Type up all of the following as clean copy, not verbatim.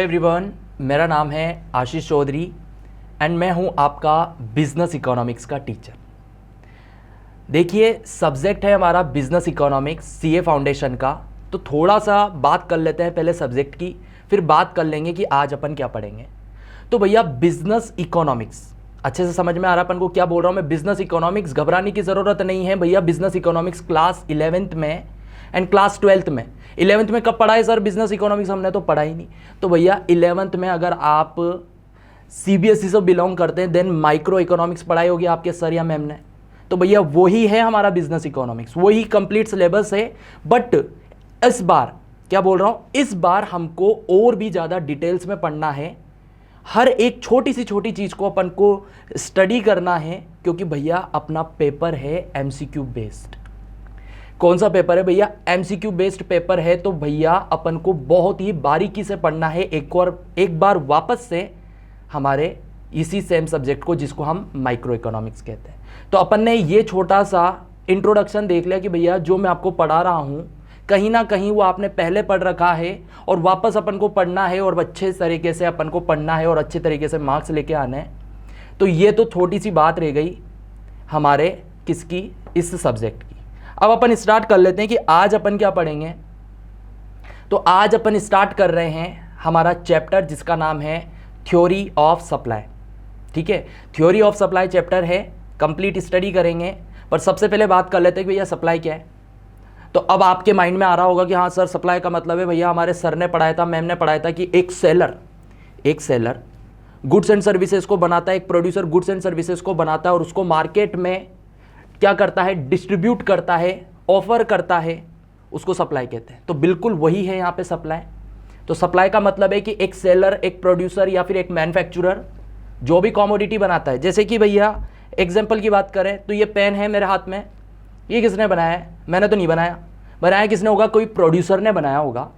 Everyone, मेरा नाम है आशीष चौधरी एंड मैं हूं आपका बिजनेस इकोनॉमिक्स का टीचर। देखिए, सब्जेक्ट है हमारा बिजनेस इकोनॉमिक्स सीए फाउंडेशन का। तो थोड़ा सा बात कर लेते हैं पहले सब्जेक्ट की, फिर बात कर लेंगे कि आज अपन क्या पढ़ेंगे। तो भैया बिजनेस इकोनॉमिक्स अच्छे से समझ में आ रहा है अपन को क्या बोल रहा हूं मैं। बिजनेस इकोनॉमिक्स घबराने की ज़रूरत नहीं है भैया। बिजनेस इकोनॉमिक्स क्लास 11th में एंड क्लास 12th में। 11th में कब पढ़ा है सर बिजनेस इकोनॉमिक्स? हमने तो पढ़ा ही नहीं। तो भैया 11th में अगर आप सीबीएसई से बिलोंग करते हैं देन माइक्रो इकोनॉमिक्स पढ़ाई होगी आपके सर या मैम ने। तो भैया वही है हमारा बिजनेस इकोनॉमिक्स, वही कंप्लीट सिलेबस है। बट इस बार क्या बोल रहा हूं, इस बार हमको और भी ज़्यादा डिटेल्स में पढ़ना है। हर एक छोटी सी छोटी चीज़ को अपन को स्टडी करना है, क्योंकि भैया अपना पेपर है एमसीक्यू बेस्ड। कौन सा पेपर है भैया? एमसीक्यू बेस्ड पेपर है। तो भैया अपन को बहुत ही बारीकी से पढ़ना है एक बार वापस से हमारे इसी सेम सब्जेक्ट को, जिसको हम माइक्रो इकोनॉमिक्स कहते हैं। तो अपन ने ये छोटा सा इंट्रोडक्शन देख लिया कि भैया जो मैं आपको पढ़ा रहा हूँ कहीं ना कहीं वो आपने पहले पढ़ रखा है और वापस अपन को पढ़ना है और अच्छे तरीके से अपन को पढ़ना है और अच्छे तरीके से मार्क्स लेके आने हैं। तो ये तो छोटी सी बात रह गई हमारे किसकी, इस सब्जेक्ट की। अब अपन स्टार्ट कर लेते हैं कि आज अपन क्या पढ़ेंगे। तो आज अपन स्टार्ट कर रहे हैं हमारा चैप्टर जिसका नाम है थ्योरी ऑफ सप्लाई। ठीक है, थ्योरी ऑफ सप्लाई चैप्टर है, कंप्लीट स्टडी करेंगे। पर सबसे पहले बात कर लेते हैं कि भैया सप्लाई क्या है। तो अब आपके माइंड में आ रहा होगा कि हाँ सर, सप्लाई का मतलब है भैया हमारे सर ने पढ़ाया था, मैम ने पढ़ाया था कि एक सेलर गुड्स एंड सर्विसेज को बनाता है, एक प्रोड्यूसर गुड्स एंड सर्विसेज को बनाता है और उसको मार्केट में क्या करता है, डिस्ट्रीब्यूट करता है, ऑफर करता है, उसको सप्लाई कहते हैं। तो बिल्कुल वही है यहाँ पे सप्लाई। तो सप्लाई का मतलब है कि एक सेलर, एक प्रोड्यूसर या फिर एक मैन्युफैक्चरर जो भी कॉमोडिटी बनाता है। जैसे कि भैया एग्जांपल की बात करें तो ये पेन है मेरे हाथ में, ये किसने बनाया है? मैंने तो नहीं बनाया। बनाया किसने होगा? कोई प्रोड्यूसर ने बनाया होगा,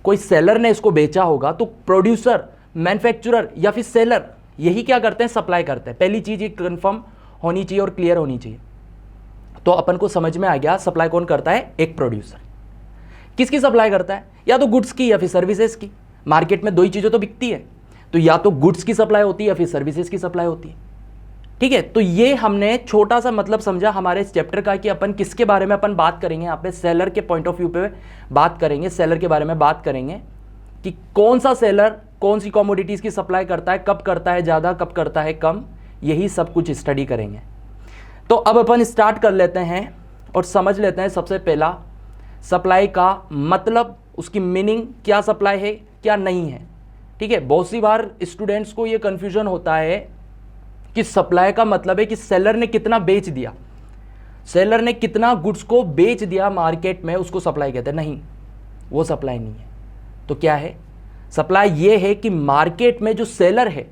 कोई सेलर ने इसको बेचा होगा। तो प्रोड्यूसर, मैन्युफैक्चरर या फिर सेलर यही क्या करते हैं, सप्लाई करते हैं। पहली चीज़ ये कन्फर्म होनी चाहिए और क्लियर होनी चाहिए। तो अपन को समझ में आ गया सप्लाई कौन करता है, एक प्रोड्यूसर। किसकी सप्लाई करता है? या तो गुड्स की या फिर सर्विसेज की। मार्केट में दो ही चीज़ें तो बिकती है, तो या तो गुड्स की सप्लाई होती है या फिर सर्विसेज की सप्लाई होती है। ठीक है, तो ये हमने छोटा सा मतलब समझा हमारे इस चैप्टर का कि अपन किसके बारे में अपन बात करेंगे। यहाँ पे सेलर के पॉइंट ऑफ व्यू पे बात करेंगे, सेलर के बारे में बात करेंगे कि कौन सा सेलर कौन सी कॉमोडिटीज की सप्लाई करता है, कब करता है ज़्यादा, कब करता है कम, यही सब कुछ स्टडी करेंगे। तो अब अपन स्टार्ट कर लेते हैं और समझ लेते हैं सबसे पहला सप्लाई का मतलब, उसकी मीनिंग, क्या सप्लाई है क्या नहीं है। ठीक है, बहुत सी बार स्टूडेंट्स को ये कन्फ्यूजन होता है कि सप्लाई का मतलब है कि सेलर ने कितना बेच दिया, सेलर ने कितना गुड्स को बेच दिया मार्केट में, उसको सप्लाई कहते हैं। नहीं, वो सप्लाई नहीं है। तो क्या है सप्लाई? ये है कि मार्केट में जो सेलर है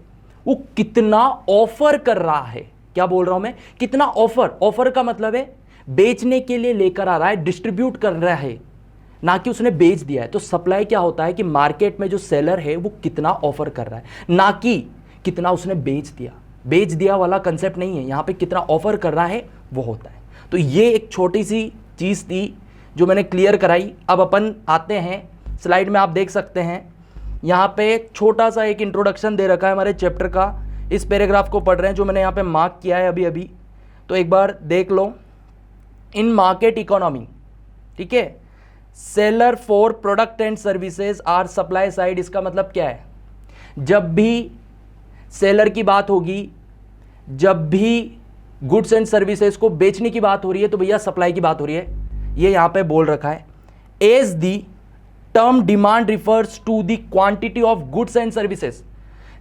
वो कितना ऑफर कर रहा है। क्या बोल रहा हूं मैं? कितना ऑफर। ऑफर का मतलब है बेचने के लिए लेकर आ रहा है, डिस्ट्रीब्यूट कर रहा है, ना कि उसने बेच दिया है। तो सप्लाई क्या होता है कि मार्केट में जो सेलर है वो कितना ऑफर कर रहा है, ना कि कितना उसने बेच दिया। बेच दिया वाला कंसेप्ट नहीं है यहाँ पे, कितना ऑफर कर रहा है वो होता है। तो ये एक छोटी सी चीज़ थी जो मैंने क्लियर कराई। अब अपन आते हैं स्लाइड में, आप देख सकते हैं यहाँ पे छोटा सा एक इंट्रोडक्शन दे रखा है हमारे चैप्टर का। इस पैराग्राफ को पढ़ रहे हैं जो मैंने यहाँ पे मार्क किया है अभी अभी, तो एक बार देख लो। इन मार्केट इकोनॉमी, ठीक है, seller for product and services are supply side. इसका मतलब क्या है? जब भी सेलर की बात होगी, जब भी गुड्स एंड सर्विसेज को बेचने की बात हो रही है, तो भैया सप्लाई की बात हो रही है। ये यहां पे बोल रखा है, as the term demand refers to the quantity of goods and services.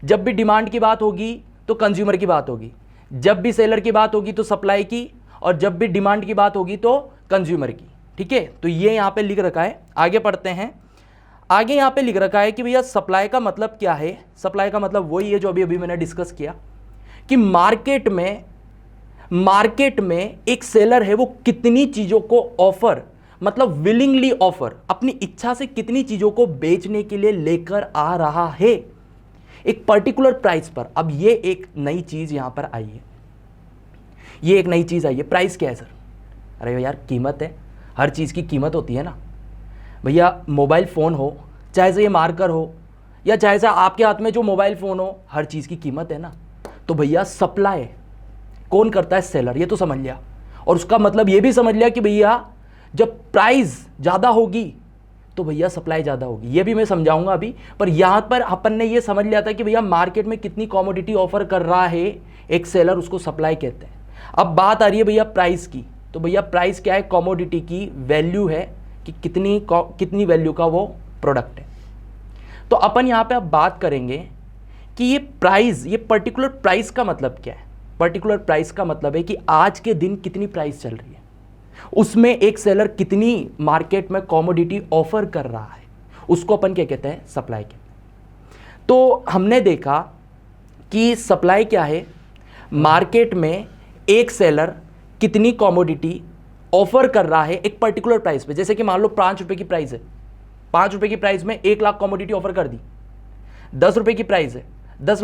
जब भी डिमांड की बात होगी तो कंज्यूमर की बात होगी, जब भी सेलर की बात होगी तो सप्लाई की, और जब भी डिमांड की बात होगी तो कंज्यूमर की। ठीक है, तो ये यहां पे लिख रखा है। आगे पढ़ते हैं। आगे यहाँ पे लिख रखा है कि भैया सप्लाई का मतलब क्या है। सप्लाई का मतलब वही है जो अभी अभी मैंने डिस्कस किया कि मार्केट में एक सेलर है वो कितनी चीज़ों को ऑफर, मतलब विलिंगली ऑफर, अपनी इच्छा से कितनी चीज़ों को बेचने के लिए लेकर आ रहा है एक पर्टिकुलर प्राइस पर। अब ये एक नई चीज़ यहाँ पर आई है, ये एक नई चीज़ आई है। प्राइस क्या है सर? अरे यार कीमत है, हर चीज़ की कीमत होती है ना भैया। मोबाइल फ़ोन हो, चाहे से ये मार्कर हो या चाहे से आपके हाथ में जो मोबाइल फ़ोन हो, हर चीज़ की कीमत है ना। तो भैया सप्लाई कौन करता है? सेलर, ये तो समझ लिया। और उसका मतलब ये भी समझ लिया कि भैया जब प्राइस ज़्यादा होगी तो भैया सप्लाई ज़्यादा होगी, ये भी मैं समझाऊंगा अभी। पर यहाँ पर अपन ने ये समझ लिया था कि भैया मार्केट में कितनी कमोडिटी ऑफर कर रहा है एक सेलर, उसको सप्लाई कहते हैं। अब बात आ रही है भैया प्राइस की। तो भैया प्राइस क्या है? कमोडिटी की वैल्यू है कि कितनी वैल्यू का वो प्रोडक्ट है। तो अपन यहाँ पे अब बात करेंगे कि ये प्राइस, ये पर्टिकुलर प्राइस का मतलब क्या है? पर्टिकुलर प्राइस का मतलब है कि आज के दिन कितनी प्राइस चल रही है, उसमें एक सेलर कितनी मार्केट में कमोडिटी ऑफर कर रहा है, उसको अपन क्या कहते हैं? सप्लाई कहते हैं। तो हमने देखा कि सप्लाई क्या है, मार्केट में एक सेलर कितनी कमोडिटी ऑफर कर रहा है एक पर्टिकुलर प्राइस पे। जैसे कि मान लो 5 रुपए की प्राइस है, 5 रुपए की प्राइस में 1 लाख कमोडिटी ऑफर कर दी। 10 रुपए की प्राइस है, 10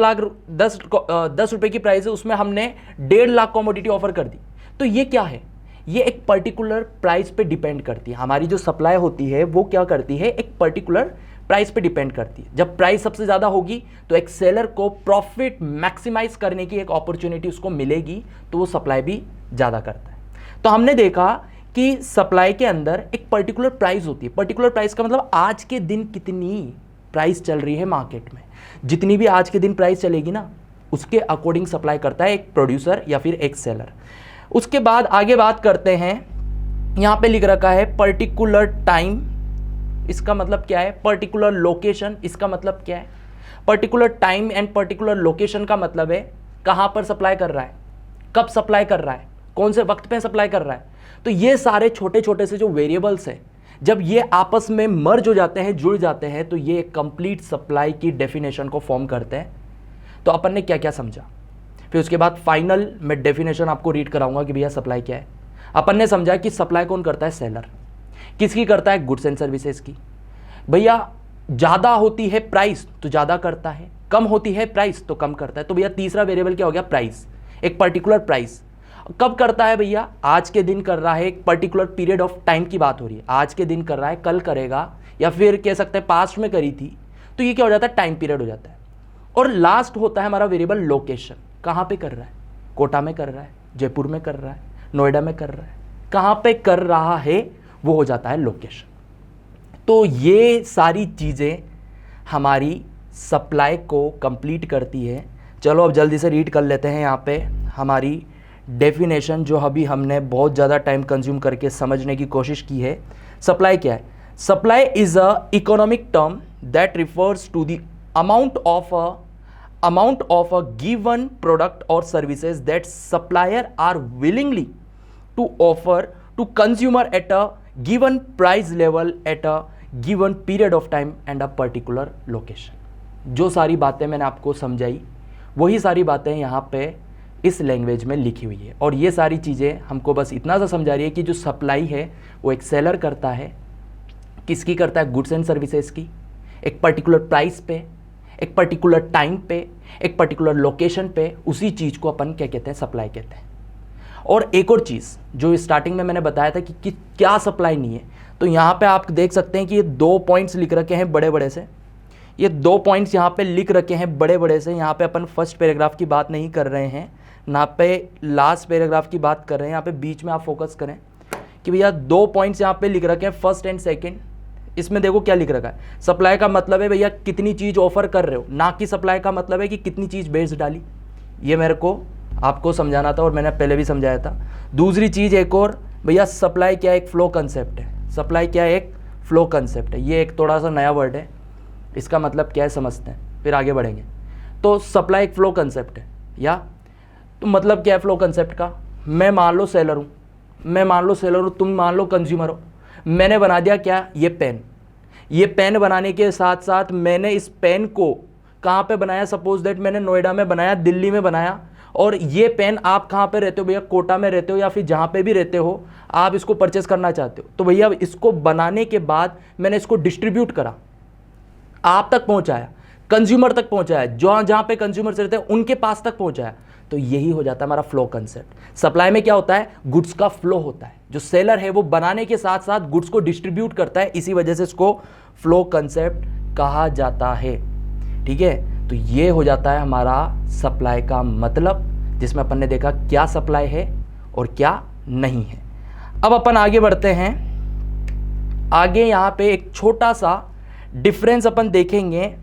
रुपए की प्राइस है, उसमें हमने 1.5 लाख कमोडिटी ऑफर कर दी। तो ये क्या है? ये एक पर्टिकुलर प्राइस पे डिपेंड करती है। हमारी जो सप्लाई होती है वो क्या करती है? एक पर्टिकुलर प्राइस पे डिपेंड करती है। जब प्राइस सबसे ज़्यादा होगी तो एक सेलर को प्रॉफिट मैक्सिमाइज करने की एक अपॉर्चुनिटी उसको मिलेगी, तो वो सप्लाई भी ज़्यादा करता है। तो हमने देखा कि सप्लाई के अंदर एक पर्टिकुलर प्राइस होती है। पर्टिकुलर प्राइस का मतलब आज के दिन कितनी प्राइस चल रही है मार्केट में। जितनी भी आज के दिन प्राइस चलेगी ना, उसके अकॉर्डिंग सप्लाई करता है एक प्रोड्यूसर या फिर एक सेलर। उसके बाद आगे बात करते हैं, यहां पे लिख रखा है पर्टिकुलर टाइम, इसका मतलब क्या है? पर्टिकुलर लोकेशन, इसका मतलब क्या है? Particular time and particular location का मतलब है कहां पर सप्लाई कर रहा है, कब सप्लाई कर रहा है, कौन से वक्त पे सप्लाई कर रहा है। तो ये सारे छोटे छोटे से जो वेरिएबल्स हैं, जब ये आपस में मर्ज हो जाते हैं, जुड़ जाते हैं, तो ये कंप्लीट सप्लाई की डेफिनेशन को फॉर्म करते हैं। तो अपन ने क्या क्या समझा, फिर उसके बाद फाइनल में डेफिनेशन आपको रीड कराऊंगा कि भैया सप्लाई क्या है। अपन ने समझा कि सप्लाई कौन करता है? सेलर। किसकी करता है? गुड्स एंड सर्विसेज की। भैया ज़्यादा होती है प्राइस तो ज़्यादा करता है, कम होती है प्राइस तो कम करता है। तो भैया तीसरा वेरिएबल क्या हो गया? प्राइस। एक पर्टिकुलर प्राइस कब करता है भैया? आज के दिन कर रहा है, एक पर्टिकुलर पीरियड ऑफ टाइम की बात हो रही है, आज के दिन कर रहा है, कल करेगा, या फिर कह सकते हैं पास्ट में करी थी, तो ये क्या हो जाता है? टाइम पीरियड हो जाता है। और लास्ट होता है हमारा वेरिएबल लोकेशन, कहाँ पे कर रहा है? कोटा में कर रहा है, जयपुर में कर रहा है, नोएडा में कर रहा है, कहाँ पे कर रहा है, वो हो जाता है लोकेशन। तो ये सारी चीज़ें हमारी सप्लाई को कंप्लीट करती है। चलो अब जल्दी से रीड कर लेते हैं यहाँ पे हमारी डेफिनेशन, जो अभी हमने बहुत ज़्यादा टाइम कंज्यूम करके समझने की कोशिश की है। सप्लाई क्या है? Supply is a economic term that refers to the amount of a given product or services that supplier are willingly to offer to consumer at a given price level at a given period of time and a particular location। जो सारी बातें मैंने आपको समझाई, वही सारी बातें यहाँ पे इस लैंग्वेज में लिखी हुई है। और ये सारी चीज़ें हमको बस इतना सा समझा रही है कि जो सप्लाई है वो एक सेलर करता है। किसकी करता है? गुड्स एंड सर्विसेज की, एक पर्टिकुलर प्राइस पे, एक पर्टिकुलर टाइम पे, एक पर्टिकुलर लोकेशन पे। उसी चीज़ को अपन क्या कहते हैं? सप्लाई कहते हैं। और एक और चीज़ जो स्टार्टिंग में मैंने बताया था कि क्या सप्लाई नहीं है, तो यहाँ पे आप देख सकते हैं कि ये 2 पॉइंट्स लिख रखे हैं बड़े बड़े से। ये 2 पॉइंट्स यहाँ पे लिख रखे हैं बड़े बड़े से। यहाँ पे अपन फर्स्ट पैराग्राफ की बात नहीं कर रहे हैं, ना पे लास्ट पैराग्राफ की बात कर रहे हैं। यहाँ पे बीच में आप फोकस करें कि भैया 2 पॉइंट्स यहाँ पे लिख रखे हैं, फर्स्ट एंड सेकेंड। इसमें देखो क्या लिख रखा है, सप्लाई का मतलब है भैया कितनी चीज़ ऑफर कर रहे हो, ना कि सप्लाई का मतलब है कि कितनी चीज़ बेच डाली। ये मेरे को आपको समझाना था और मैंने पहले भी समझाया था। दूसरी चीज़ एक और भैया, सप्लाई क्या एक फ्लो कंसेप्ट है। सप्लाई क्या एक फ्लो कंसेप्ट है। ये एक थोड़ा सा नया वर्ड है, इसका मतलब क्या है समझते हैं, फिर आगे बढ़ेंगे। तो सप्लाई एक फ्लो कंसेप्ट है, या तो मतलब क्या है फ्लो कंसेप्ट का? मैं मान लो सेलर हूँ, मैं मान लो सेलर हूँ, तुम मान लो कंज्यूमर हो। मैंने बना दिया क्या? ये पेन। ये पेन बनाने के साथ साथ मैंने इस पेन को कहाँ पे बनाया? सपोज दैट मैंने नोएडा में बनाया, दिल्ली में बनाया। और ये पेन आप कहाँ पे रहते हो भैया? कोटा में रहते हो, या फिर जहाँ पे भी रहते हो आप इसको परचेस करना चाहते हो। तो भैया इसको बनाने के बाद मैंने इसको डिस्ट्रीब्यूट करा, आप तक पहुँचाया, कंज्यूमर तक पहुँचाया, जहाँ पे कंज्यूमर्स रहते हैं उनके पास तक पहुँचाया। तो यही हो जाता है हमारा फ्लो कंसेप्ट। सप्लाई में क्या होता है? गुड्स का फ्लो होता है। जो सेलर है वो बनाने के साथ साथ गुड्स को डिस्ट्रीब्यूट करता है, इसी वजह से इसको फ्लो कंसेप्ट कहा जाता है। ठीक है। तो ये हो जाता है हमारा सप्लाई का मतलब, जिसमें अपन ने देखा क्या सप्लाई है और क्या नहीं है। अब अपन आगे बढ़ते हैं। आगे यहाँ पे एक छोटा सा डिफरेंस अपन देखेंगे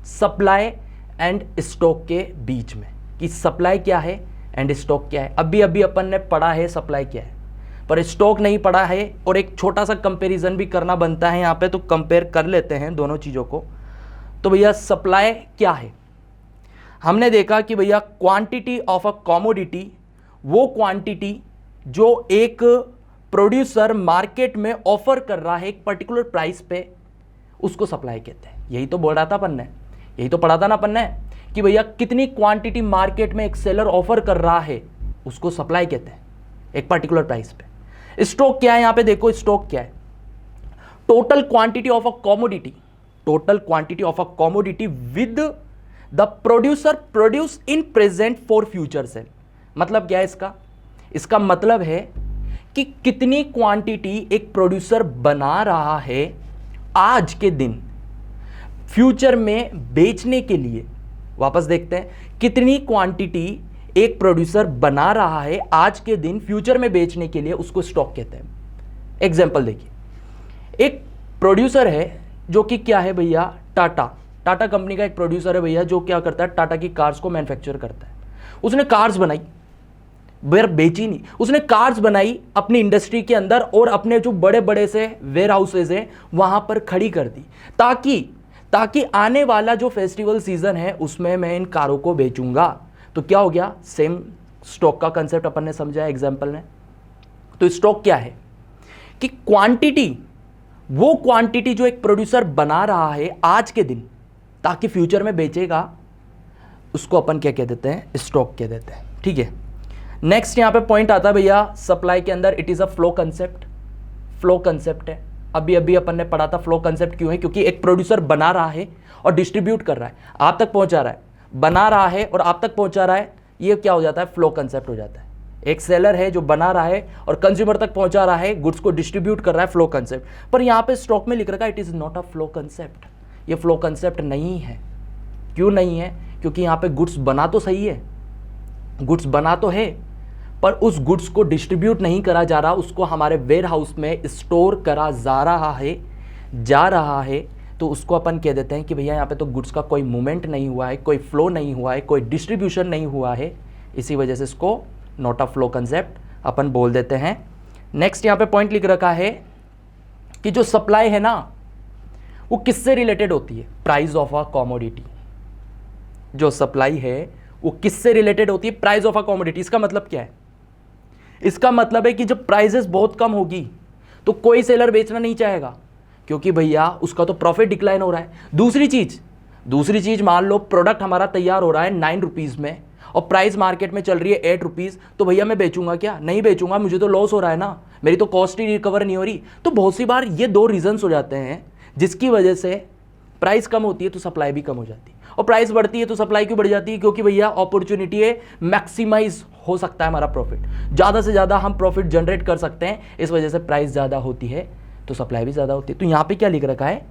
सप्लाई एंड स्टॉक के बीच में, कि सप्लाई क्या है एंड स्टॉक क्या है। अभी अपन ने पढ़ा है सप्लाई क्या है, पर स्टॉक नहीं पढ़ा है, और एक छोटा सा कंपैरिजन भी करना बनता है यहाँ पे, तो कंपेयर कर लेते हैं दोनों चीज़ों को। तो भैया सप्लाई क्या है, हमने देखा कि भैया क्वांटिटी ऑफ अ कमोडिटी, वो क्वांटिटी जो एक प्रोड्यूसर मार्केट में ऑफर कर रहा है एक पर्टिकुलर प्राइस पे, उसको सप्लाई कहते हैं। यही तो बोल रहा था अपन ने, यही तो पढ़ा था ना अपन ने, कि भैया कितनी क्वांटिटी मार्केट में एक सेलर ऑफर कर रहा है उसको सप्लाई कहते हैं एक पर्टिकुलर प्राइस पे। स्टॉक क्या है, यहां पे देखो स्टॉक क्या है, total quantity of a commodity, total quantity of a commodity with the producer produce in present for future cell. मतलब क्या है इसका, इसका मतलब है कि कितनी क्वांटिटी एक प्रोड्यूसर बना रहा है आज के दिन फ्यूचर में बेचने के लिए। वापस देखते हैं, कितनी क्वांटिटी एक प्रोड्यूसर बना रहा है आज के दिन फ्यूचर में बेचने के लिए, उसको स्टॉक कहते हैं। एग्जांपल देखिए, एक प्रोड्यूसर है जो कि क्या है भैया, टाटा कंपनी का एक प्रोड्यूसर है भैया, जो क्या करता है, टाटा की कार्स को मैन्युफैक्चर करता है। उसने कार्स बनाई, बेची नहीं, उसने कार्स बनाई अपनी इंडस्ट्री के अंदर और अपने जो बड़े बड़े से वेयर हाउसेज है वहां पर खड़ी कर दी, ताकि आने वाला जो फेस्टिवल सीजन है उसमें मैं इन कारों को बेचूंगा। तो क्या हो गया, सेम स्टॉक का कंसेप्ट अपन ने समझा एग्जांपल ने। तो स्टॉक क्या है कि क्वांटिटी, वो क्वांटिटी जो एक प्रोड्यूसर बना रहा है आज के दिन ताकि फ्यूचर में बेचेगा, उसको अपन क्या कह देते हैं, स्टॉक कह देते हैं। ठीक है, नेक्स्ट यहां पे पॉइंट आता है भैया सप्लाई के अंदर, it is a flow concept. Flow concept है, अभी अपन ने पढ़ा था फ्लो कंसेप्ट क्यों है, क्योंकि एक प्रोड्यूसर बना रहा है और डिस्ट्रीब्यूट कर रहा है, आप तक पहुंचा रहा है, बना रहा है और आप तक पहुंचा रहा है, ये क्या हो जाता है, फ्लो कंसेप्ट हो जाता है। एक सेलर है जो बना रहा है और कंज्यूमर तक पहुंचा रहा है, गुड्स को डिस्ट्रीब्यूट कर रहा है, फ्लो कंसेप्ट। पर यहां पे स्टॉक में लिख रखा है it is not a flow concept, ये फ्लो कंसेप्ट नहीं है। क्यों नहीं है, क्योंकि यहां पे गुड्स बना तो सही है, गुड्स बना तो है, पर उस गुड्स को डिस्ट्रीब्यूट नहीं करा जा रहा, उसको हमारे वेयर हाउस में स्टोर करा जा रहा है। तो उसको अपन कह देते हैं कि भैया यहाँ पे तो गुड्स का कोई मूवमेंट नहीं हुआ है, कोई फ्लो नहीं हुआ है, कोई डिस्ट्रीब्यूशन नहीं हुआ है, इसी वजह से इसको नॉट अ फ्लो कंसेप्ट अपन बोल देते हैं। नेक्स्ट यहाँ पे पॉइंट लिख रखा है कि जो सप्लाई है ना वो किससे रिलेटेड होती है, प्राइस ऑफ अ कमोडिटी। जो सप्लाई है वो किससे रिलेटेड होती है, प्राइस ऑफ अ कमोडिटी। इसका मतलब क्या है, इसका मतलब है कि जब प्राइसेस बहुत कम होगी तो कोई सेलर बेचना नहीं चाहेगा, क्योंकि भैया उसका तो प्रॉफिट डिक्लाइन हो रहा है। दूसरी चीज मान लो प्रोडक्ट हमारा तैयार हो रहा है 9 रुपीज में और प्राइस मार्केट में चल रही है 8 रुपीज, तो भैया मैं बेचूंगा क्या, नहीं बेचूंगा, मुझे तो लॉस हो रहा है ना, मेरी तो कॉस्ट ही रिकवर नहीं हो रही। तो बहुत सी बार ये दो रीजंस हो जाते हैं जिसकी वजह से प्राइस कम होती है तो सप्लाई भी कम हो जाती है, और प्राइस बढ़ती है तो सप्लाई क्यों बढ़ जाती है, क्योंकि भैया अपॉर्चुनिटी है, मैक्सिमाइज हो सकता है हमारा प्रॉफिट, ज़्यादा से ज़्यादा हम प्रॉफिट जनरेट कर सकते हैं, इस वजह से प्राइस ज़्यादा होती है तो सप्लाई भी ज़्यादा होती है। तो यहाँ पे क्या लिख रखा है,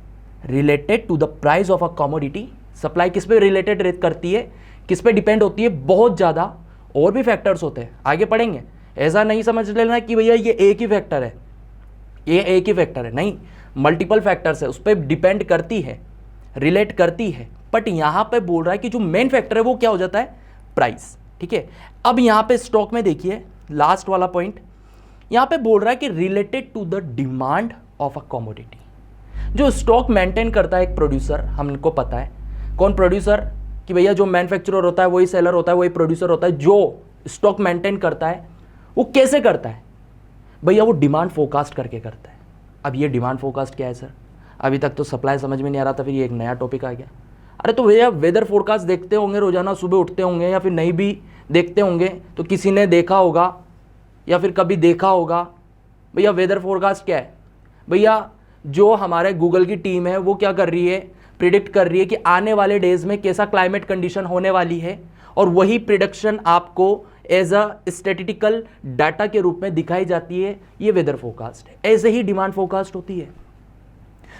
related to the price of a commodity. Supply किस पे रिलेटेड करती है, किस पे डिपेंड होती है, बहुत ज़्यादा और भी फैक्टर्स होते हैं, आगे पढ़ेंगे। ऐसा नहीं समझ लेना कि भैया ये एक ही फैक्टर है, ये एक ही फैक्टर है, नहीं, मल्टीपल फैक्टर्स है, उस पर डिपेंड करती है, रिलेट करती है। बट यहां पे बोल रहा है कि जो मेन फैक्टर है वो क्या हो जाता है, प्राइस। ठीक है, अब यहां पे स्टॉक में देखिए लास्ट वाला पॉइंट, यहां पे बोल रहा है कि related to the demand of a commodity. जो स्टॉक मेंटेन करता है एक प्रोड्यूसर, हमको पता है कौन प्रोड्यूसर, कि भैया जो मैन्युफैक्चरर होता है वही सेलर होता है, वही प्रोड्यूसर होता है। जो स्टॉक मेंटेन करता है वो कैसे करता है भैया, वो डिमांड फोरकास्ट करके करता है। अब ये डिमांड फोरकास्ट क्या है सर, अभी तक तो सप्लाई समझ में नहीं आ रहा था, फिर ये एक नया टॉपिक आ गया। अरे तो भैया वेदर फोरकास्ट देखते होंगे, रोजाना सुबह उठते होंगे, या फिर नहीं भी देखते होंगे तो किसी ने देखा होगा या फिर कभी देखा होगा। भैया वेदर फोरकास्ट क्या है, भैया जो हमारे गूगल की टीम है वो क्या कर रही है, प्रिडिक्ट कर रही है कि आने वाले डेज में कैसा क्लाइमेट कंडीशन होने वाली है, और वही प्रिडिक्शन आपको एज अ स्टैटिस्टिकल डाटा के रूप में दिखाई जाती है, ये वेदर फोरकास्ट है। ऐसे ही डिमांड फोरकास्ट होती है।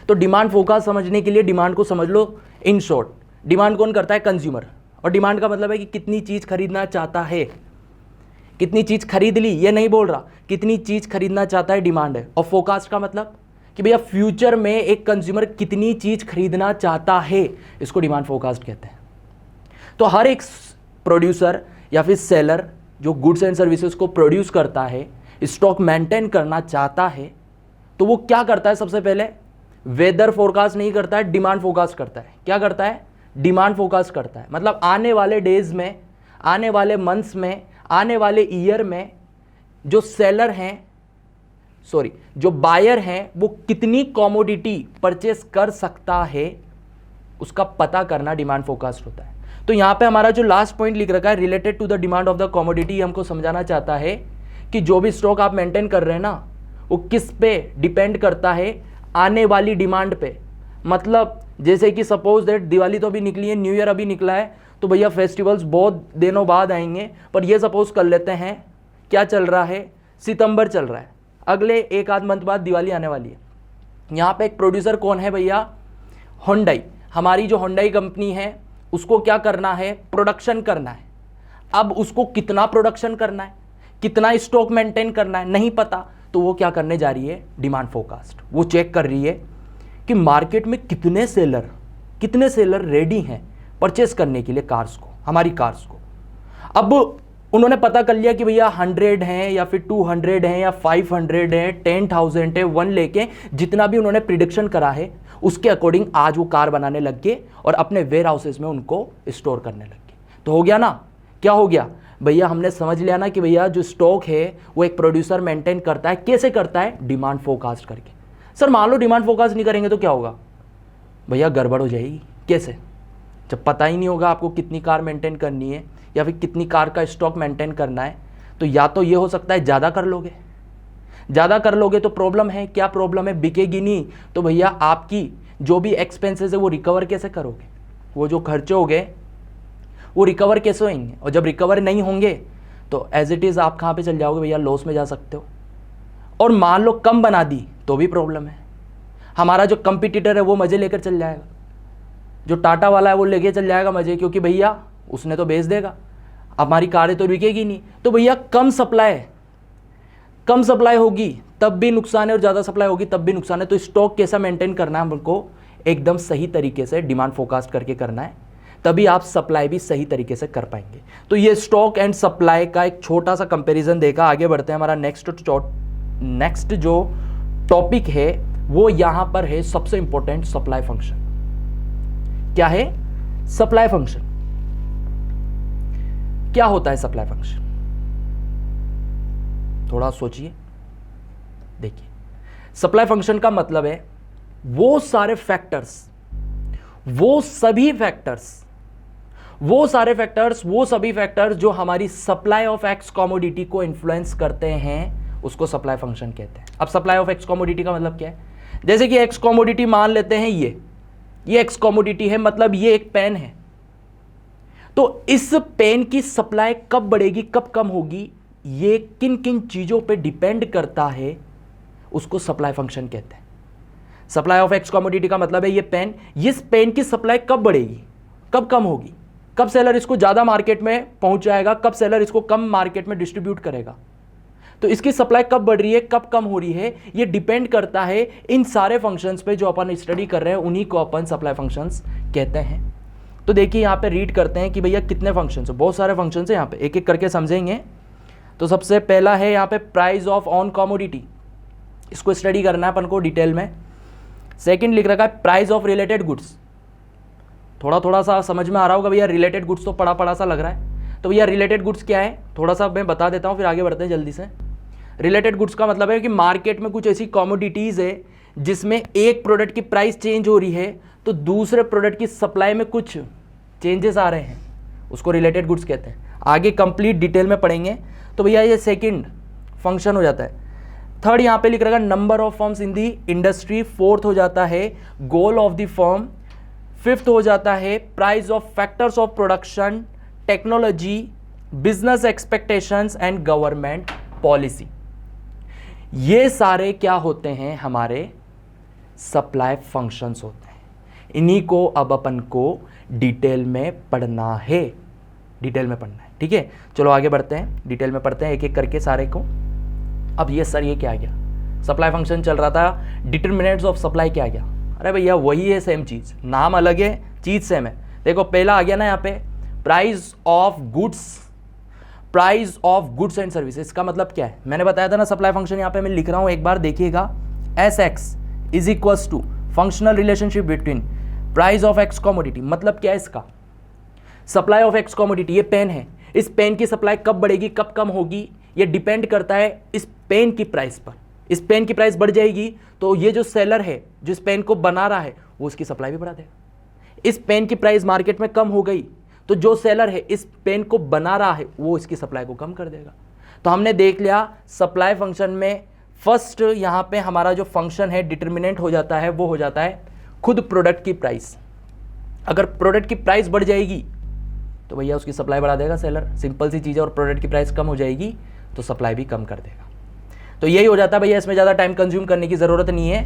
तो डिमांड फोरकास्ट समझने के लिए डिमांड को समझ लो इन शॉर्ट, डिमांड कौन करता है? कंज्यूमर। और डिमांड का मतलब है कि कितनी चीज खरीदना चाहता है, कितनी चीज खरीद ली, ये नहीं बोल रहा, कितनी चीज खरीदना चाहता है, डिमांड है। और फोरकास्ट का मतलब कि भैया फ्यूचर में एक कंज्यूमर कितनी चीज खरीदना चाहता है, इसको डिमांड फोरकास्ट कहते हैं। तो हर एक प्रोड्यूसर या फिर सेलर जो गुड्स एंड सर्विसेज को प्रोड्यूस करता है, स्टॉक मेंटेन करना चाहता है, तो वो क्या करता है? सबसे पहले वेदर फोरकास्ट नहीं करता है, डिमांड फोरकास्ट करता है। क्या करता है? डिमांड फोरकास्ट करता है। मतलब आने वाले डेज में, आने वाले मंथ्स में, आने वाले ईयर में जो सेलर हैं, सॉरी जो बायर हैं, वो कितनी कमोडिटी परचेस कर सकता है, उसका पता करना डिमांड फोरकास्ट होता है। तो यहां पे हमारा जो लास्ट पॉइंट लिख रखा है, related to the demand of the commodity, हमको समझाना चाहता है कि जो भी स्टॉक आप मेंटेन कर रहे हैं ना, वो किस पे डिपेंड करता है? आने वाली डिमांड पे। मतलब जैसे कि सपोज दैट दिवाली तो अभी निकली है, न्यू ईयर अभी निकला है, तो भैया फेस्टिवल्स बहुत दिनों बाद आएंगे, पर ये सपोज कर लेते हैं क्या चल रहा है? सितंबर चल रहा है, अगले एक आध मंथ बाद दिवाली आने वाली है। यहाँ पे एक प्रोड्यूसर कौन है भैया? होंडाई। हमारी जो होंडाई कंपनी है उसको क्या करना है? प्रोडक्शन करना है। अब उसको कितना प्रोडक्शन करना है, कितना स्टॉक मेंटेन करना है, नहीं पता, तो वो क्या करने जा रही है? Demand forecast. वो चेक कर रही है कि मार्केट में कितने सेलर रेडी हैं परचेस करने के लिए कार्स को, हमारी कार्स को। अब उन्होंने पता कर लिया कि भैया 100 हैं या फिर 200 हैं या 500 हैं, 10,000 है, 1 लेके जितना भी उन्होंने प्रिडिक्शन करा है उसके अकॉर्डिंग आज वो कार बनाने लग गए और अपने वेयर हाउसेज में उनको स्टोर करने लग गए। तो हो गया ना? क्या हो गया भैया? हमने समझ लिया ना कि भैया जो स्टॉक है वो एक प्रोड्यूसर मेंटेन करता है। कैसे करता है? डिमांड फोरकास्ट करके। सर मान लो डिमांड फोरकास्ट नहीं करेंगे तो क्या होगा? भैया गड़बड़ हो जाएगी। कैसे? जब पता ही नहीं होगा आपको कितनी कार मेंटेन करनी है या फिर कितनी कार का स्टॉक मेंटेन करना है, तो या तो ये हो सकता है ज़्यादा कर लोगे तो प्रॉब्लम है। क्या प्रॉब्लम है? बिकेगी नहीं, तो भैया आपकी जो भी एक्सपेंसेस है वो रिकवर कैसे करोगे? वो जो खर्चे हो गए वो रिकवर कैसे होंगे? और जब रिकवर नहीं होंगे तो एज इट इज़ आप कहाँ पे चल जाओगे भैया? लॉस में जा सकते हो। और मान लो कम बना दी तो भी प्रॉब्लम है। हमारा जो कंपटीटर है वो मज़े लेकर चल जाएगा, जो टाटा वाला है वो लेके चल जाएगा मज़े, क्योंकि भैया उसने तो बेच देगा, हमारी कारें तो बिकेगी नहीं। तो भैया कम सप्लाई होगी तब भी नुकसान है और ज़्यादा सप्लाई होगी तब भी नुकसान है। तो स्टॉक कैसा मेंटेन करना है हमको? एकदम सही तरीके से डिमांड फोरकास्ट करके करना है, तभी आप सप्लाई भी सही तरीके से कर पाएंगे। तो ये स्टॉक एंड सप्लाई का एक छोटा सा कंपैरिजन देखा। आगे बढ़ते हैं। हमारा नेक्स्ट जो टॉपिक है वो यहां पर है सबसे इंपॉर्टेंट, सप्लाई फंक्शन। क्या है सप्लाई फंक्शन? क्या होता है सप्लाई फंक्शन? थोड़ा सोचिए। देखिए, सप्लाई फंक्शन का मतलब है वो सारे फैक्टर्स, वो सभी फैक्टर्स जो हमारी सप्लाई ऑफ एक्स कमोडिटी को इन्फ्लुएंस करते हैं, उसको सप्लाई फंक्शन कहते हैं। अब सप्लाई ऑफ एक्स कमोडिटी का मतलब क्या है? जैसे कि एक्स कमोडिटी मान लेते हैं, ये एक्स कमोडिटी है, मतलब ये एक पेन है। तो इस पेन की सप्लाई कब बढ़ेगी कब कम होगी, ये किन किन चीजों पे डिपेंड करता है, उसको सप्लाई फंक्शन कहते हैं। सप्लाई ऑफ एक्स कमोडिटी का मतलब है ये पेन, इस पेन की सप्लाई कब बढ़ेगी कब कम होगी, कब सेलर इसको ज्यादा मार्केट में पहुंचाएगा, कब सेलर इसको कम मार्केट में डिस्ट्रीब्यूट करेगा। तो इसकी सप्लाई कब बढ़ रही है कब कम हो रही है, ये डिपेंड करता है इन सारे फंक्शंस पे जो अपन स्टडी कर रहे हैं, उन्हीं को अपन सप्लाई फंक्शंस कहते हैं। तो देखिए यहाँ पे रीड करते हैं कि भैया कितने फंक्शंस है, बहुत सारे फंक्शंस है, यहाँ पे एक एक करके समझेंगे। तो सबसे पहला है यहाँ पे प्राइस ऑफ ऑन कमोडिटी, इसको स्टडी करना है अपन को डिटेल में। सेकंड लिख रखा है प्राइस ऑफ रिलेटेड गुड्स, थोड़ा सा समझ में आ रहा होगा भैया, रिलेटेड गुड्स तो पड़ा सा लग रहा है। तो भैया रिलेटेड गुड्स क्या है थोड़ा सा मैं बता देता हूँ, फिर आगे बढ़ते हैं जल्दी से। रिलेटेड गुड्स का मतलब है कि मार्केट में कुछ ऐसी कमोडिटीज़ है जिसमें एक प्रोडक्ट की प्राइस चेंज हो रही है तो दूसरे प्रोडक्ट की सप्लाई में कुछ चेंजेस आ रहे हैं, उसको रिलेटेड गुड्स कहते हैं। आगे कंप्लीट डिटेल में पढ़ेंगे। तो भैया ये सेकंड फंक्शन हो जाता है। थर्ड यहाँ पे लिख रखा number of firms in the industry, fourth हो जाता है goal of the firm, fifth हो जाता है price of factors of production, technology, business expectations and government policy. ये सारे क्या होते हैं हमारे सप्लाई फंक्शंस होते हैं। इन्हीं को अब अपन को डिटेल में पढ़ना है, डिटेल में पढ़ना है। ठीक है, चलो आगे बढ़ते हैं, डिटेल में पढ़ते हैं एक एक करके सारे को। अब ये सर ये क्या आ गया, सप्लाई फंक्शन चल रहा था, डिटरमिनेंट्स ऑफ सप्लाई क्या आ गया? अरे भैया वही है, सेम चीज, नाम अलग है, चीज सेम है। देखो पहला आ गया ना यहाँ पे price of goods, price of goods and services का मतलब क्या है? मैंने बताया था ना सप्लाई फंक्शन, यहाँ पे मैं लिख रहा हूं, एक बार देखिएगा। S X is equals to functional relationship between price of X commodity. मतलब क्या है इसका? सप्लाई ऑफ एक्स कमोडिटी, ये पेन है, इस पेन की सप्लाई कब बढ़ेगी कब कम होगी, ये डिपेंड करता है इस पेन की प्राइस पर। इस पेन की प्राइस बढ़ जाएगी तो ये जो सेलर है जो इस पेन को बना रहा है वो उसकी सप्लाई भी बढ़ा देगा। इस पेन की प्राइस मार्केट में कम हो गई तो जो सेलर है इस पेन को बना रहा है वो इसकी सप्लाई को कम कर देगा। तो हमने देख लिया सप्लाई फंक्शन में फर्स्ट यहाँ पे हमारा जो फंक्शन है डिटरमिनेंट हो जाता है वो हो जाता है खुद प्रोडक्ट की प्राइस। अगर प्रोडक्ट की प्राइस बढ़ जाएगी तो भैया उसकी सप्लाई बढ़ा देगा सेलर, सिंपल सी चीज़ है। और प्रोडक्ट की प्राइस कम हो जाएगी तो सप्लाई भी कम कर देगा। तो यही हो जाता है भैया, इसमें ज़्यादा टाइम कंज्यूम करने की ज़रूरत नहीं है,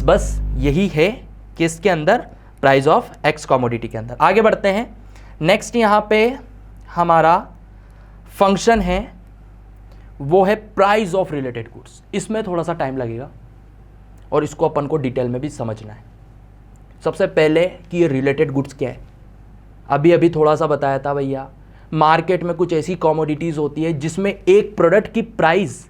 बस यही है कि इसके अंदर प्राइस ऑफ एक्स कमोडिटी के अंदर। आगे बढ़ते हैं, नेक्स्ट यहाँ पे हमारा फंक्शन है वो है प्राइस ऑफ रिलेटेड गुड्स। इसमें थोड़ा सा टाइम लगेगा और इसको अपन को डिटेल में भी समझना है। सबसे पहले कि ये रिलेटेड गुड्स क्या है, अभी अभी थोड़ा सा बताया था भैया, मार्केट में कुछ ऐसी कमोडिटीज़ होती है जिसमें एक प्रोडक्ट की प्राइस